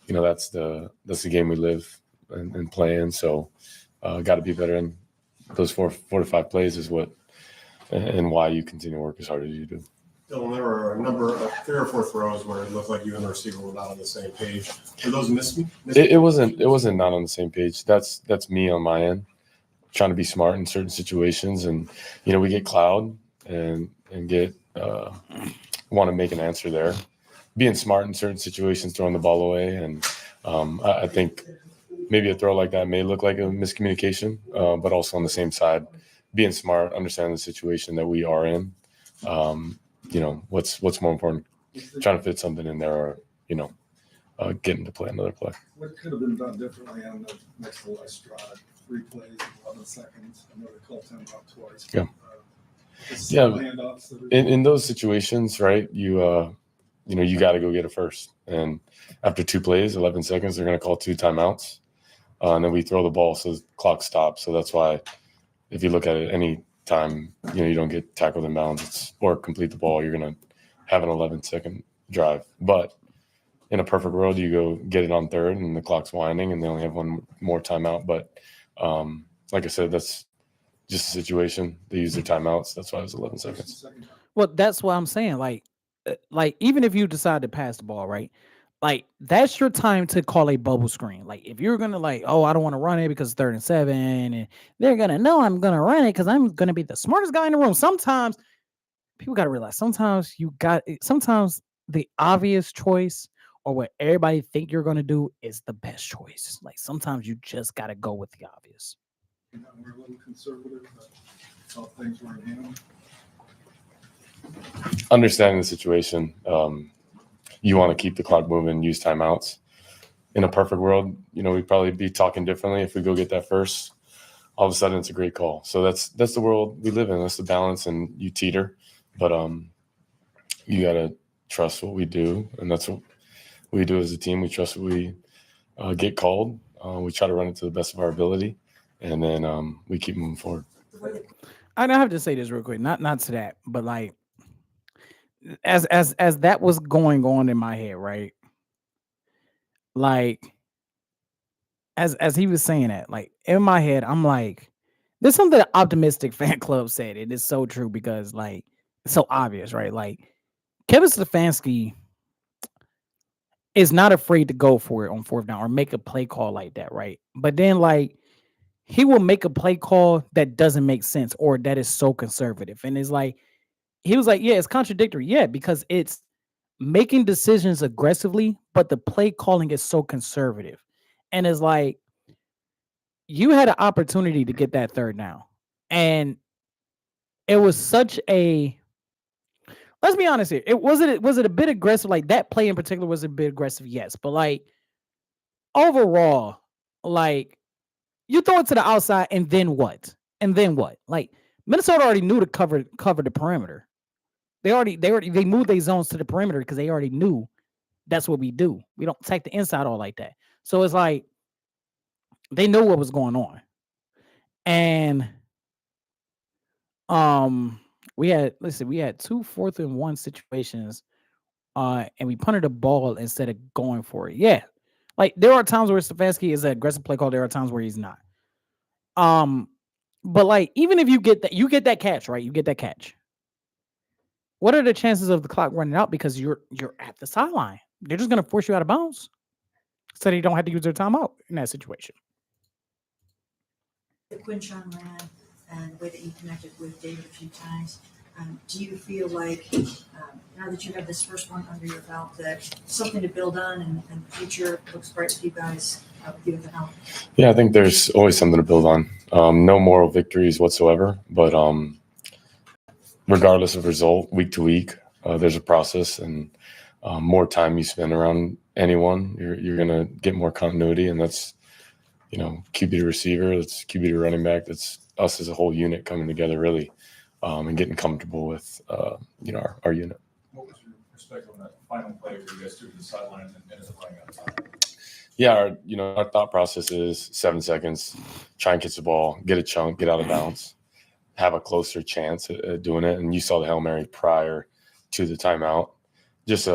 that's the game we live and play in. So got to be better in those four to 5 plays is what and why you continue to work as hard as you do. Dylan, there were a number of 3 or 4 throws where it looked like you and the receiver were not on the same page. Were those missed? It wasn't not on the same page. That's me on my end, trying to be smart in certain situations, and we get cloud and get want to make an answer there. Being smart in certain situations, throwing the ball away, and I think maybe a throw like that may look like a miscommunication, but also on the same side, being smart, understanding the situation that we are in. What's more important, trying to fit something in there, or getting to play another play. What could have been done differently on the next to last drive? 3 plays, 11 seconds. I know they called time out twice. Yeah. Handoffs in those situations, right? You got to go get it first. And after 2 plays, 11 seconds, they're going to call 2 timeouts. And then we throw the ball, so the clock stops. So that's why if you look at it any time, you don't get tackled in bounds or complete the ball, you're going to have an 11-second drive. But in a perfect world, you go get it on 3rd and the clock's winding and they only have 1 more timeout. But like I said, that's just a situation. They use their timeouts. That's why it was 11 seconds. Well, that's what I'm saying. Like even if you decide to pass the ball, right? Like that's your time to call a bubble screen. Like if you're gonna I don't want to run it because it's 3rd and 7, and they're gonna know I'm gonna run it because I'm gonna be the smartest guy in the room. Sometimes people gotta realize sometimes the obvious choice or what everybody think you're gonna do is the best choice. Like sometimes you just gotta go with the obvious. We're a little conservative, but how things were in hand. Understanding the situation, you want to keep the clock moving, use timeouts. In a perfect world, we'd probably be talking differently if we go get that first. All of a sudden, it's a great call. So that's the world we live in. That's the balance, and you teeter. But you got to trust what we do, and that's what we do as a team. We trust what we get called. We try to run it to the best of our ability, and then we keep moving forward. I have to say this real quick, not to that, but like as that was going on in my head, right? Like as he was saying that, like in my head, I'm like, there's something that Optimistic Fan Club said. It is so true because like it's so obvious, right? Like Kevin Stefanski is not afraid to go for it on 4th down or make a play call like that, right? But then like he will make a play call that doesn't make sense or that is so conservative. And it's like, he was like, yeah, it's contradictory. Yeah, because it's making decisions aggressively, but the play calling is so conservative. And it's like, you had an opportunity to get that 3rd down. And it was such a, let's be honest here. Was it a bit aggressive? Like that play in particular was a bit aggressive, yes. But like overall, like you throw it to the outside and then what? And then what? Like Minnesota already knew to cover the perimeter. They moved their zones to the perimeter because they already knew that's what we do. We don't take the inside all like that. So it's like they know what was going on. And we had we had 2 4th-and-1 situations, and we punted the ball instead of going for it. Yeah. Like there are times where Stefanski is an aggressive play call, there are times where he's not. But like even if you get that catch, right? You get that catch. What are the chances of the clock running out because you're at the sideline? They're just gonna force you out of bounds. So they don't have to use their timeout in that situation. The Quinchon ran and the way that you connected with David a few times, do you feel like now that you have this first one under your belt that something to build on and the future looks bright with you guys with you at the helm? Yeah, I think there's always something to build on. No moral victories whatsoever, but regardless of result, week to week, there's a process, and more time you spend around anyone, you're gonna get more continuity, and that's QB to receiver, that's QB to running back, that's us as a whole unit coming together really, and getting comfortable with our unit. What was your perspective on that final play where you guys took the sideline and ended up running out of time? Yeah, our thought process is 7 seconds, try and catch the ball, get a chunk, get out of bounds, have a closer chance at doing it. And you saw the Hail Mary prior to the timeout. Just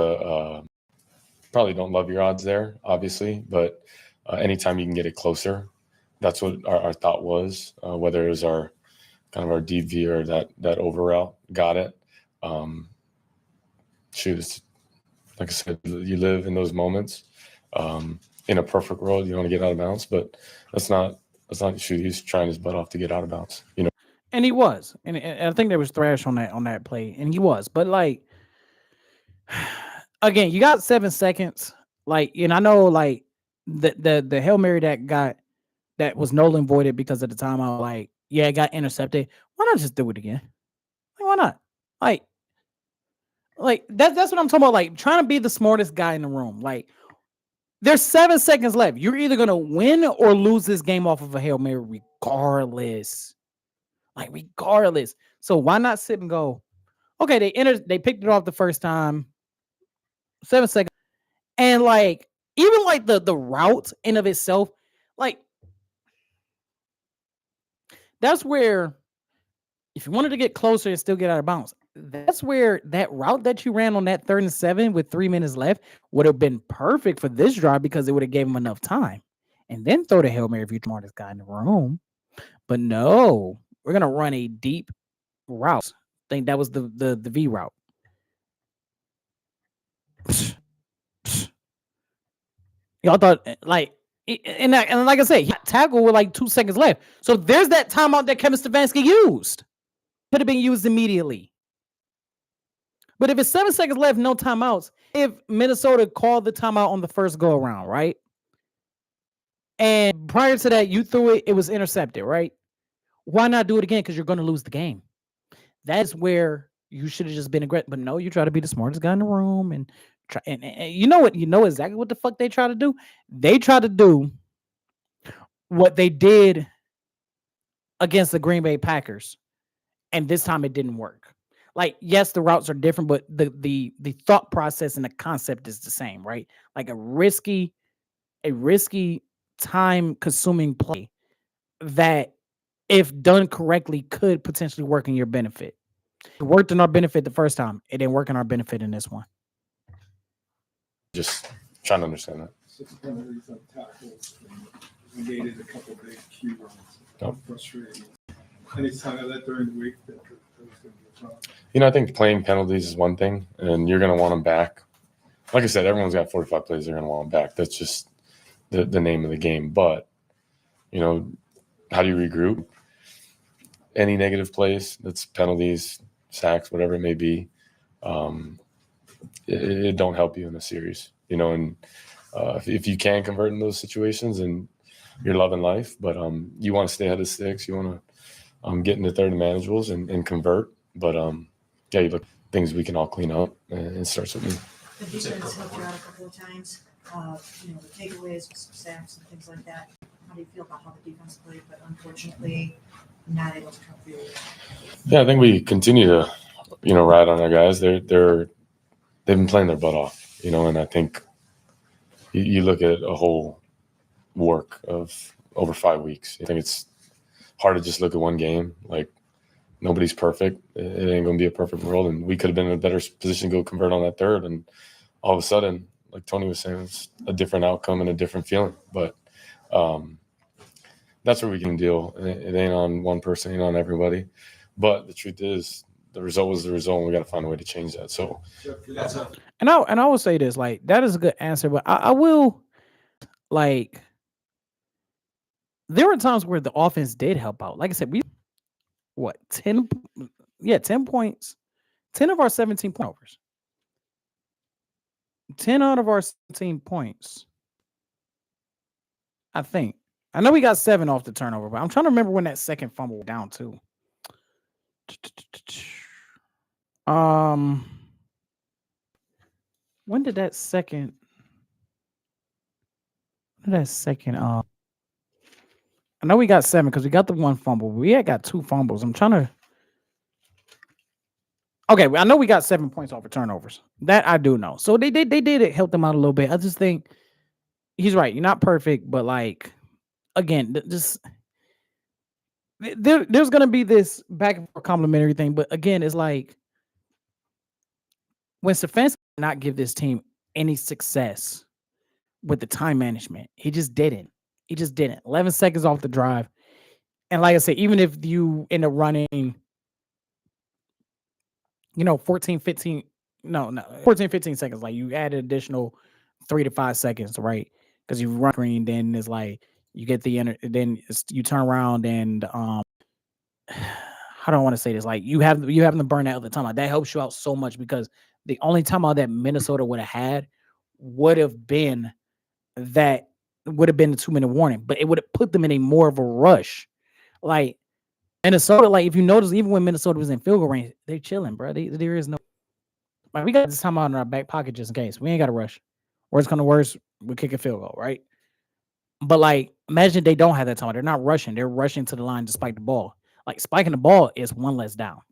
probably don't love your odds there, obviously, but anytime you can get it closer, that's what our thought was. Whether it was our deep view or that over route got it. It's like I said, you live in those moments. In a perfect world, you want to get out of bounds, but that's not shoot. He's trying his butt off to get out of bounds, And he was. And I think there was thrash on that play. And he was. But like again, you got 7 seconds. Like, and I know like the Hail Mary that was null and voided because of the timeout, like, yeah, it got intercepted. Why not just do it again? Like, why not? Like that's what I'm talking about. Like trying to be the smartest guy in the room. Like there's 7 seconds left. You're either gonna win or lose this game off of a Hail Mary, regardless. Like regardless. So why not sit and go? Okay, they picked it off the first time. 7 seconds, and like even like the route in of itself, like that's where if you wanted to get closer and still get out of bounds, that's where that route that you ran on that 3rd and 7 with 3 minutes left would have been perfect for this drive because it would have gave him enough time. And then throw the Hail Mary if you're the smartest guy in the room. But no, we're gonna run a deep route. I think that was the V route. Y'all thought like and like I said, he tackled with like 2 seconds left. So there's that timeout that Kevin Stefanski used. Could have been used immediately. But if it's 7 seconds left, no timeouts, if Minnesota called the timeout on the first go around, right? And prior to that, you threw it, it was intercepted, right? Why not do it again? Because you're going to lose the game. That's where you should have just been aggressive. But no, you try to be the smartest guy in the room and try. And you know what? You know exactly what the fuck they try to do. They try to do what they did against the Green Bay Packers, and this time it didn't work. Like, yes, the routes are different, but the thought process and the concept is the same, right? Like a risky, time-consuming play that, if done correctly, could potentially work in your benefit. It worked in our benefit the first time. It didn't work in our benefit in this one. Just trying to understand that. Secondaries on tackles and negated a couple big key runs. Yep. Frustrating. Any sign of that during the week that was going to be a problem? I think playing penalties is one thing, and you're going to want them back. Like I said, everyone's got 45 plays. They're going to want them back. That's just the name of the game. But, how do you regroup? Any negative plays, that's penalties, sacks, whatever it may be, it don't help you in a series, and if you can convert in those situations, and you're loving life, but you want to stay ahead of sticks, you want to get into third and manageables and convert, but yeah, you look things we can all clean up, and it starts with me. The defense helped you out a couple of times, the takeaways, sacks and things like that. How do you feel about how the defense played, but unfortunately not able to come through? Yeah, I think we continue to, ride on our guys. They've been playing their butt off, and I think you look at a whole work of over 5 weeks. I think it's hard to just look at one game. Like, nobody's perfect. It ain't going to be a perfect world. And we could have been in a better position to go convert on that third. And all of a sudden, like Tony was saying, it's a different outcome and a different feeling. But that's where we can deal. It ain't on one person, it ain't on everybody. But the truth is, the result was the result, and we got to find a way to change that. So, And I will say this, like, that is a good answer, but I will, like, there were times where the offense did help out. Like I said, we 10 10 points, 10 of our 17 points. 10 out of our 17 points. I think. I know we got 7 off the turnover, but I'm trying to remember when that second fumble was down to. When did that second I know we got 7 because we got the one fumble. We had got 2 fumbles. I'm trying to. Okay, I know we got 7 points off of turnovers. That I do know. So they did help them out a little bit. I just think he's right. You're not perfect, but like, again, just there's gonna be this back and forth complimentary thing. But again, it's like when Stefanski did not give this team any success with the time management, he just didn't. 11 seconds off the drive. And like I said, even if you end up running, 14, 15, 14, 15 seconds, like you add an additional 3 to 5 seconds, right? Because you run green, then it's like you get then you turn around and how do I want to say this? Like you have them to burn that other timeout. That helps you out so much because the only timeout that Minnesota would have had would have been the 2-minute warning, but it would have put them in a more of a rush. Like Minnesota, like if you notice, even when Minnesota was in field goal range, they're chilling, bro. There is no, like, we got this timeout in our back pocket just in case. We ain't got to rush. Worst come to worst, we kick a field goal, right? But like, imagine they don't have that timeout. They're not rushing. They're rushing to the line to spike the ball. Like spiking the ball is one less down.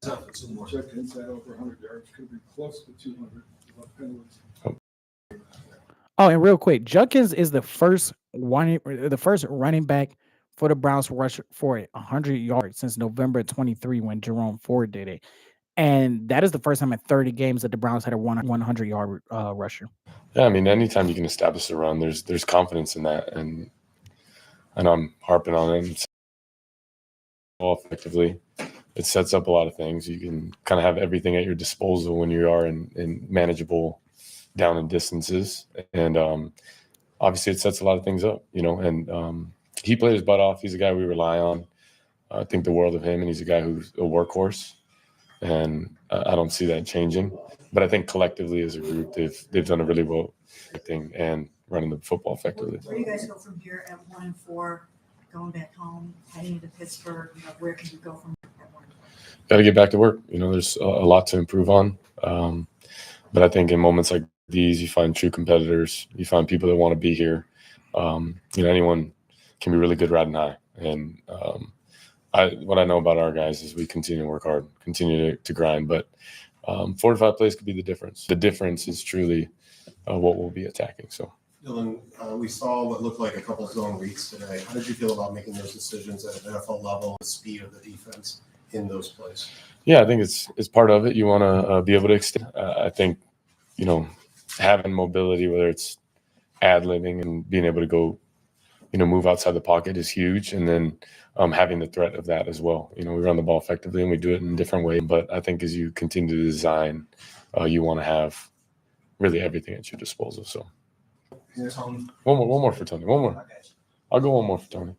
Check inside over 100 yards, could be close to 200 penalties. Oh, and real quick, Judkins is the first running back for the Browns to rush for 100 yards since November 23 when Jerome Ford did it. And that is the first time in 30 games that the Browns had a 100-yard rusher. yeah, I mean, anytime you can establish a run, there's confidence in that. And I'm harping on it. Well, effectively, it sets up a lot of things. You can kind of have everything at your disposal when you are in manageable down and distances. And obviously it sets a lot of things up, and he played his butt off. He's a guy we rely on. I think the world of him, and he's a guy who's a workhorse. And I don't see that changing. But I think collectively as a group, they've done a really well thing and running the football effectively. Where do you guys go from here at 1-4, going back home, heading to Pittsburgh? Where can you go from at 1-4? Got to get back to work. There's a lot to improve on. But I think in moments like these, you find true competitors. You find people that want to be here. Anyone can be really good riding high. And what I know about our guys is we continue to work hard, continue to grind. But 4 to 5 plays could be the difference. The difference is truly what we'll be attacking. So, Dylan, we saw what looked like a couple of zone reads today. How did you feel about making those decisions at an NFL level, the speed of the defense in those plays? Yeah, I think it's part of it. You want to be able to extend. I think, having mobility, whether it's ad-libbing and being able to go, move outside the pocket is huge. And then having the threat of that as well. We run the ball effectively and we do it in a different way. But I think as you continue to design, you want to have really everything at your disposal. So Tony. one more for Tony. One more. I'll go one more for Tony.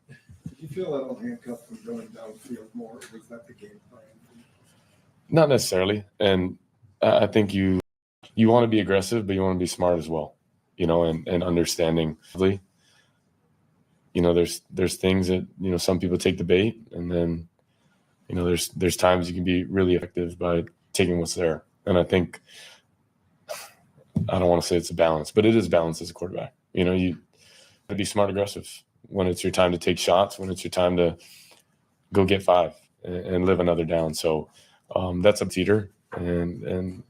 Did you feel that on handcuff from going downfield more? Was that the game plan? Not necessarily. And I think you want to be aggressive, but you want to be smart as well, and understanding. There's things that, some people take the bait, and then, there's times you can be really effective by taking what's there. And I think, I don't want to say it's a balance, but it is balance as a quarterback. You got to be smart, aggressive when it's your time to take shots, when it's your time to go get 5 and live another down. So that's a teeter, and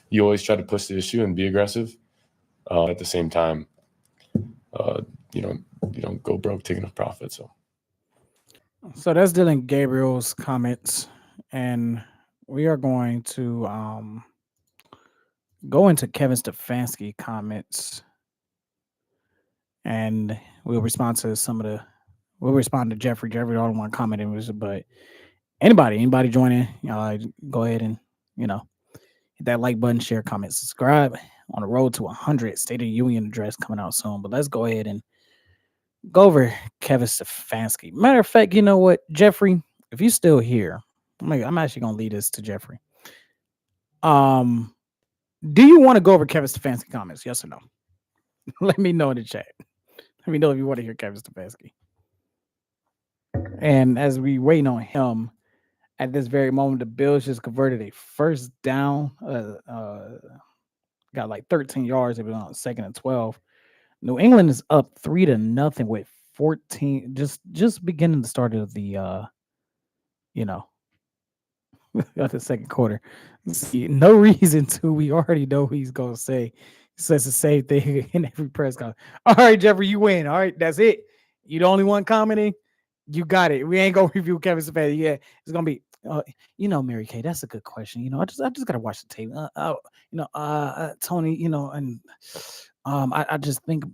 you always try to push the issue and be aggressive. At the same time, uh, you know, you don't go broke taking a profit. So So that's Dylan Gabriel's comments, and we are going to go into Kevin Stefanski comments, and we'll respond to some of the. We'll respond to Jeffrey. Jeffrey don't want to comment, but anybody joining, go ahead and you know hit that like button, share, comment, subscribe. On the road to 100, State of the Union address coming out soon. But let's go ahead and go over Kevin Stefanski. Matter of fact, you know what, Jeffrey, if you're still here, I'm actually gonna lead this to Jeffrey. Um, do you want to go over Kevin Stefanski comments? Yes or no? Let me know in the chat. Let me know if you want to hear Kevin Stefanski. And as we waiting on him, at this very moment, the Bills just converted a first down. Got like 13 yards. It was on 2nd and 12. New England is up 3-0 with 14. Just beginning the start of the you know of the second quarter. See, no reason to. We already know what he's gonna say. He says the same thing in every press conference. All right, Jeffrey, you win. All right, that's it. You the only one commenting. You got it. We ain't gonna review Kevin Stefanski. Yeah, it's gonna be. Mary Kay, that's a good question. I just gotta watch the tape. Tony. And I just think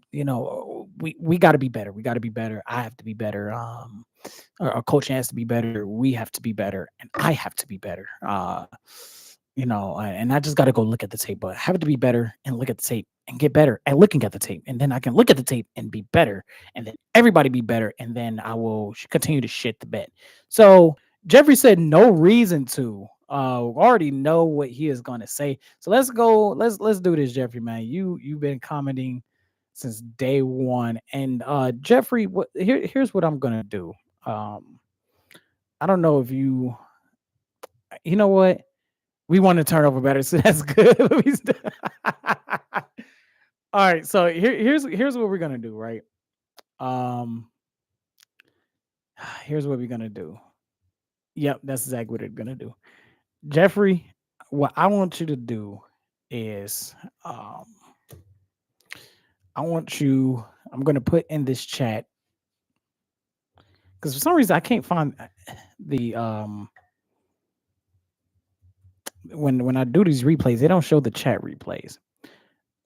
we got to be better. We got to be better. I have to be better. Our coaching has to be better. We have to be better, and I have to be better. And I just got to go look at the tape, but I have to be better and look at the tape and get better at looking at the tape, and then I can look at the tape and be better, and then everybody be better, and then I will continue to shit the bed. So Jeffrey said no reason to. Already know what he is going to say. So let's go. Let's do this, Jeffrey. Man, you've been commenting since day one, and Jeffrey, here's what I'm gonna do. Um, I don't know if you know what, we want to turn over better, so that's good. All right, so here's what we're gonna do, right? Um, here's what we're gonna do. Yep, that's exactly what we're gonna do. Jeffrey, what I want you to do is um I'm gonna put in this chat because for some reason I can't find the when I do these replays, they don't show the chat replays.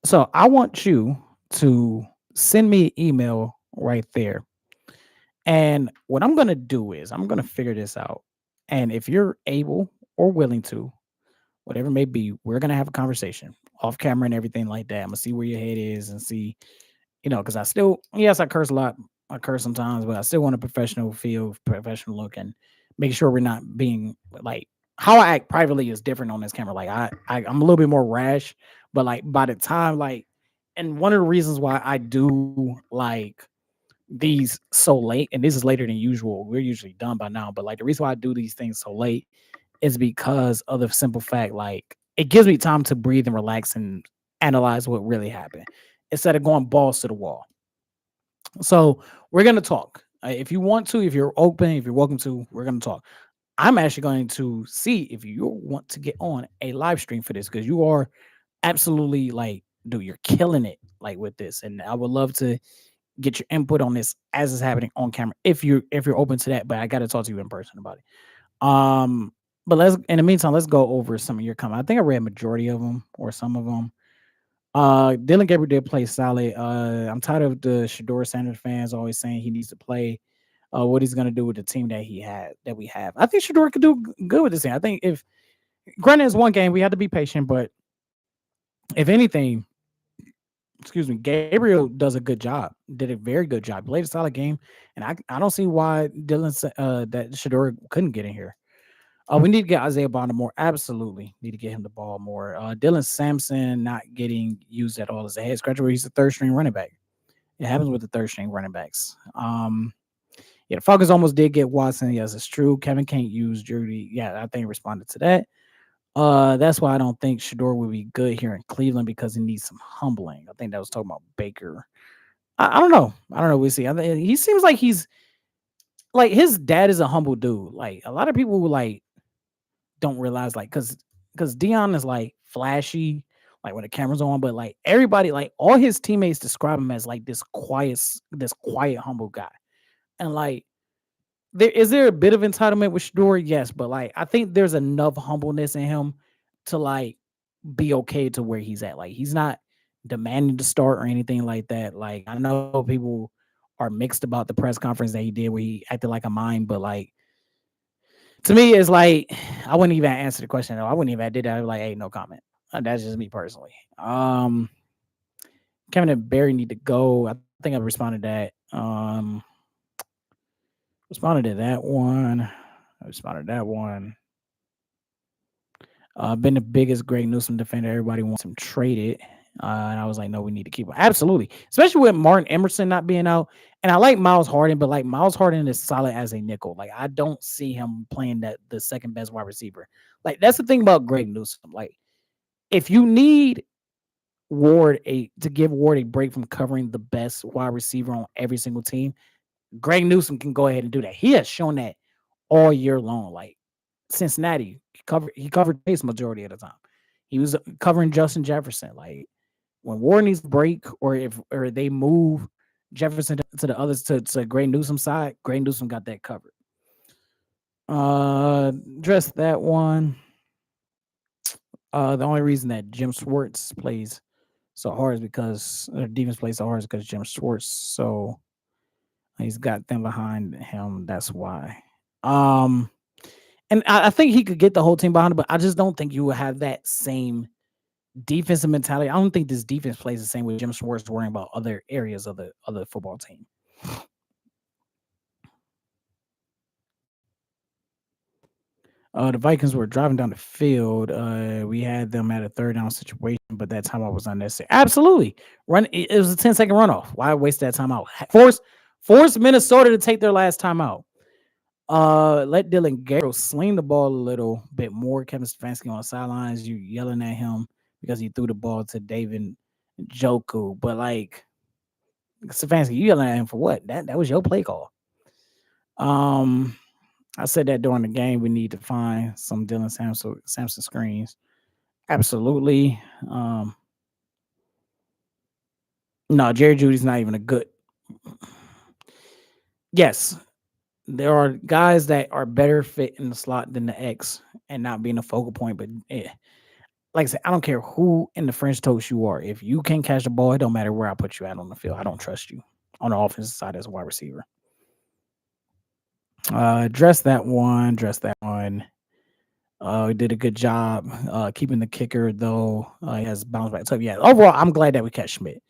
So I want you to send me an email right there. And what I'm gonna do is I'm gonna figure this out. And if you're able or willing to, whatever it may be, we're gonna have a conversation off camera and everything like that. I'm gonna see where your head is and see, because I still, yes, I curse a lot. I curse sometimes, but I still want a professional feel, professional look, and make sure we're not being like how I act privately is different on this camera. Like I'm a little bit more rash, but like by the time and one of the reasons why I do like these so late, and this is later than usual. We're usually done by now, but like the reason why I do these things so late is because of the simple fact, like it gives me time to breathe and relax and analyze what really happened instead of going balls to the wall. So we're gonna talk. If you want to, if you're open, if you're welcome to, we're gonna talk. I'm actually going to see if you want to get on a live stream for this because you are absolutely like, dude, you're killing it like with this, and I would love to get your input on this as it's happening on camera if you're open to that. But I got to talk to you in person about it. But let's in the meantime, let's go over some of your comments. I think I read majority of them or some of them. Dylan Gabriel did play solid. I'm tired of the Shador Sanders fans always saying he needs to play. What he's gonna do with the team that we have. I think Shador could do good with this team. I think if granted it's one game, we have to be patient, but if anything, excuse me, Gabriel does a good job. Did a very good job. Played a solid game, and I don't see why that Shador couldn't get in here. We need to get Isaiah Bonner more. Absolutely need to get him the ball more. Dylan Sampson not getting used at all as a head scratcher. He's a third string running back. It happens with the third string running backs. Yeah, the Falcons almost did get Watson. Yes, it's true. Kevin can't use Judy. Yeah, I think he responded to that. That's why I don't think Shador would be good here in Cleveland because he needs some humbling. I think that was talking about Baker. I don't know. I don't know. We'll see. He seems like he's like his dad is a humble dude. Like a lot of people like don't realize like because Dion is like flashy, like when the camera's on, but like everybody, like all his teammates describe him as like this quiet, humble guy. And like there a bit of entitlement with Shador? Yes, but like I think there's enough humbleness in him to like be okay to where he's at. Like he's not demanding to start or anything like that. Like I know people are mixed about the press conference that he did where he acted like a mime, but like to me, it's like I wouldn't even answer the question. I wouldn't even did that. I'd be like, hey, no comment. That's just me personally. Kevin and Barry need to go. I think I responded to that. Responded to that one. I responded to that one. Been the biggest Greg Newsome defender. Everybody wants him traded. And I was like, no, we need to keep him. Absolutely. Especially with Martin Emerson not being out. And I like Miles Harden, but like Miles Harden is solid as a nickel. Like I don't see him playing that the second best wide receiver. Like that's the thing about Greg Newsome. Like if you need to give Ward a break from covering the best wide receiver on every single team, Greg Newsome can go ahead and do that. He has shown that all year long. Like Cincinnati, he covered Chase majority of the time. He was covering Justin Jefferson. Like when Ward needs to break, or they move Jefferson to the others to Greg Newsome side, Greg Newsome got that covered. Address that one. The only reason that Jim Schwartz plays so hard is because their defense plays so hard is because Jim Schwartz. So he's got them behind him. That's why. Um, and I think he could get the whole team behind him, but I just don't think you will have that same defensive mentality. I don't think this defense plays the same with Jim Schwartz worrying about other areas of the football team. The Vikings were driving down the field. We had them at a third down situation, but that timeout was unnecessary. Absolutely, it was a 10-second runoff. Why waste that timeout? Force Minnesota to take their last timeout. Let Dylan Gabriel sling the ball a little bit more. Kevin Stefanski on the sidelines, you yelling at him because he threw the ball to David Joku. But like Stefanski, you yelling at him for what? That was your play call. I said that during the game. We need to find some Dylan Sampson screens. Absolutely. No, Jerry Judy's not even a good. Yes, there are guys that are better fit in the slot than the X and not being a focal point. But like I said, I don't care who in the French toast you are. If you can't catch the ball, it don't matter where I put you at on the field. I don't trust you on the offensive side as a wide receiver. Dress that one. We did a good job keeping the kicker, though. He has bounced back. So, yeah, overall, I'm glad that we catch Schmidt.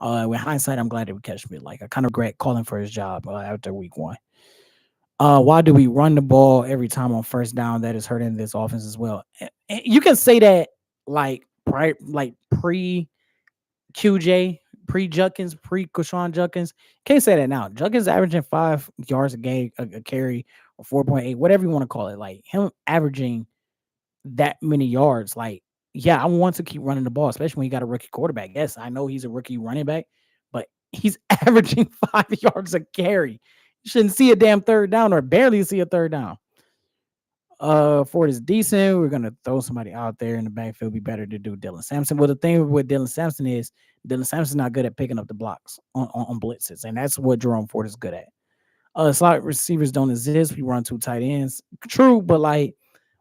With hindsight, I'm glad that we catch Schmidt. Like, I kind of regret calling for his job after week one. Why do we run the ball every time on first down? That is hurting this offense as well. And you can say that like pre QJ, pre Judkins, pre Kushawn Judkins. Can't say that now. Judkins averaging 5 yards a carry, or 4.8, whatever you want to call it. Like him averaging that many yards. Like, yeah, I want to keep running the ball, especially when you got a rookie quarterback. Yes, I know he's a rookie running back, but he's averaging 5 yards a carry. You shouldn't see a damn third down or barely see a third down. Ford is decent. We're gonna throw somebody out there in the backfield. Be better to do Dylan Sampson. Well, the thing with Dylan Sampson is Dylan Sampson's not good at picking up the blocks on blitzes, and that's what Jerome Ford is good at. Slot receivers don't exist. We run 2 tight ends. True, but like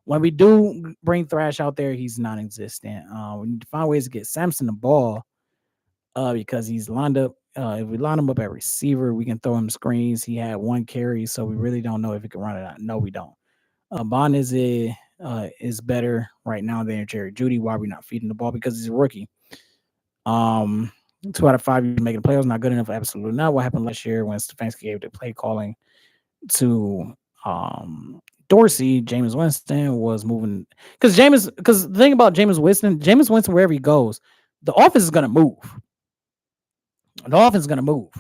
when we do bring Thrash out there, he's non-existent. We need to find ways to get Sampson the ball because he's lined up. If we line him up at receiver, we can throw him screens. He had 1 carry, so we really don't know if he can run it out. No, we don't. Bond is better right now than Jerry Judy. Why are we not feeding the ball? Because he's a rookie. 2 out of 5 years making the playoffs not good enough. Absolutely not. What happened last year when Stefanski gave the play calling to Dorsey? Jameis Winston was moving because the thing about Jameis Winston, wherever he goes, the offense is gonna move. The offense is gonna move.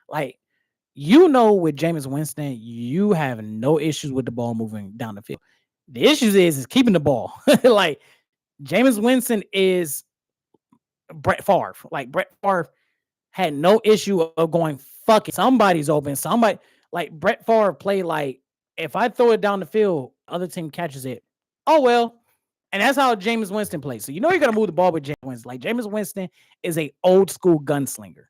Like with Jameis Winston, you have no issues with the ball moving down the field. The issues is keeping the ball. Like Jameis Winston is Brett Favre. Like Brett Favre had no issue of going, fuck it, somebody's open. Somebody like Brett Favre play like if I throw it down the field, other team catches it. Oh well. And that's how Jameis Winston plays. So you know you're gonna move the ball with Jameis Winston. Like Jameis Winston is a old school gunslinger.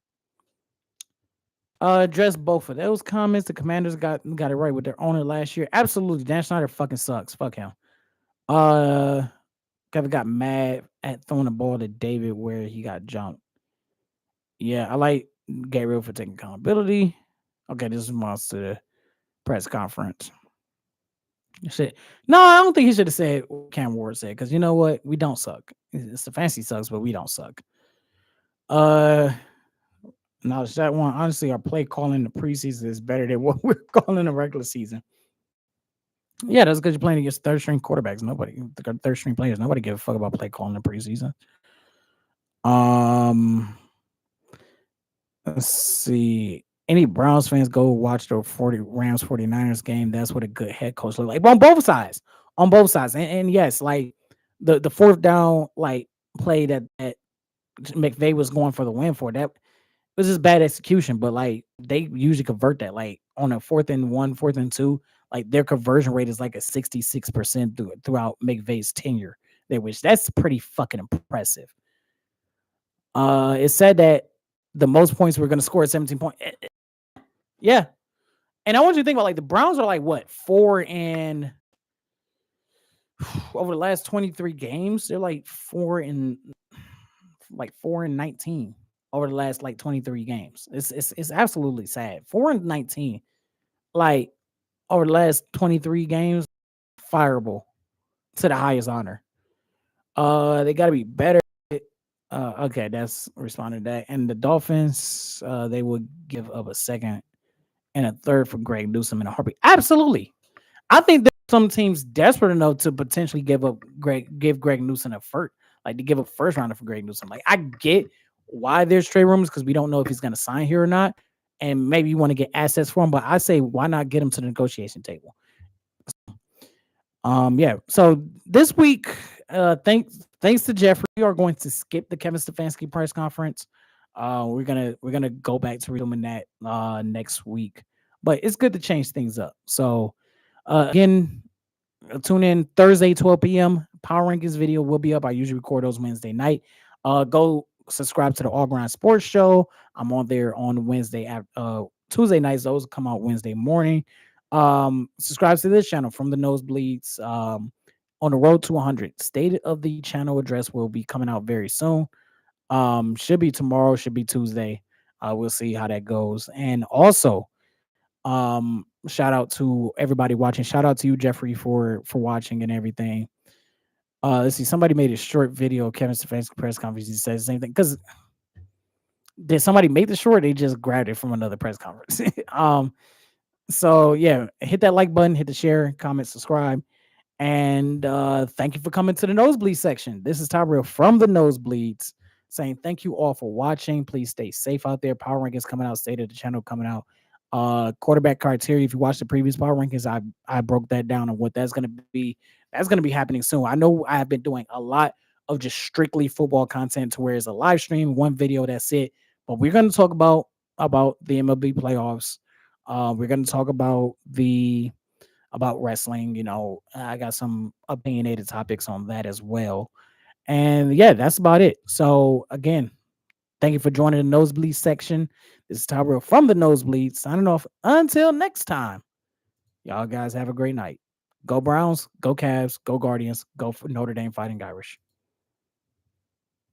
Address both of those comments. The Commanders got it right with their owner last year. Absolutely, Dan Snyder fucking sucks. Fuck him. Kevin got mad at throwing the ball to David where he got jumped. Yeah, I like Gabriel for taking accountability. Okay, this is response to the press conference. Shit. No, I don't think he should have said what Cam Ward said because you know what? We don't suck. It's the fancy sucks, but we don't suck. Uh, now that one, honestly, our play calling in the preseason is better than what we're calling in the regular season. Yeah, that's because you're playing against third string quarterbacks. Nobody, third string players, nobody give a fuck about play calling in the preseason. Um, let's see. Any Browns fans go watch the 40 Rams 49ers game. That's what a good head coach look like. But on both sides. On both sides. And yes, like the fourth down like play that McVay was going for the win for, that was just bad execution. But like they usually convert that. Like on a 4th and 1, 4th and 2, like their conversion rate is like a 66% throughout McVay's tenure. Which that's pretty fucking impressive. It said that the most points we're gonna score at 17 points. Yeah. And I want you to think about like the Browns are like what, 4 and over the last 23 games, they're like 4 and 19 over the last like 23 games. It's absolutely sad. 4 and 19, like over the last 23 games, fireable to the highest honor. They gotta be better. Okay, that's responding to that. And the Dolphins, they would give up a second and a third for Greg Newsome in a heartbeat. Absolutely. I think there's some teams desperate enough to potentially give Greg Newsome a first, like to give a first rounder for Greg Newsome. Like I get why there's trade rumors because we don't know if he's going to sign here or not, and maybe you want to get assets for him. But I say why not get him to the negotiation table? Yeah. So this week, thanks to Jeffrey, we are going to skip the Kevin Stefanski press conference. We're gonna go back to resuming that next week. But it's good to change things up. So again, tune in Thursday, 12 p.m. Power Rankings video will be up. I usually record those Wednesday night. Go subscribe to the All Grind Sports Show. I'm on there on Tuesday nights. Those come out Wednesday morning. Subscribe to this channel from the Nosebleeds. On the road to 100. State of the channel address will be coming out very soon. Should be tomorrow, should be Tuesday. We'll see how that goes. And also, shout out to everybody watching. Shout out to you, Jeffrey, for watching and everything. Let's see. Somebody made a short video of Kevin Stefanski press conference. He says the same thing. Because did somebody make the short? They just grabbed it from another press conference. So yeah, hit that like button, hit the share, comment, subscribe. And thank you for coming to the Nosebleed section. This is Tyrell from the Nosebleeds saying thank you all for watching. Please stay safe out there. Power Rankings coming out, state of the channel coming out. Quarterback criteria. If you watched the previous Power Rankings, I broke that down on what that's gonna be. That's gonna be happening soon. I know I have been doing a lot of just strictly football content to where it's a live stream, one video, that's it. But we're gonna talk about the MLB playoffs. We're gonna talk about wrestling. I got some opinionated topics on that as well. And yeah, that's about it. So again, thank you for joining the Nosebleed section. This is Tyrell from the Nosebleed signing off until next time. Y'all guys have a great night. Go Browns, go Cavs, go Guardians, go for Notre Dame Fighting Irish.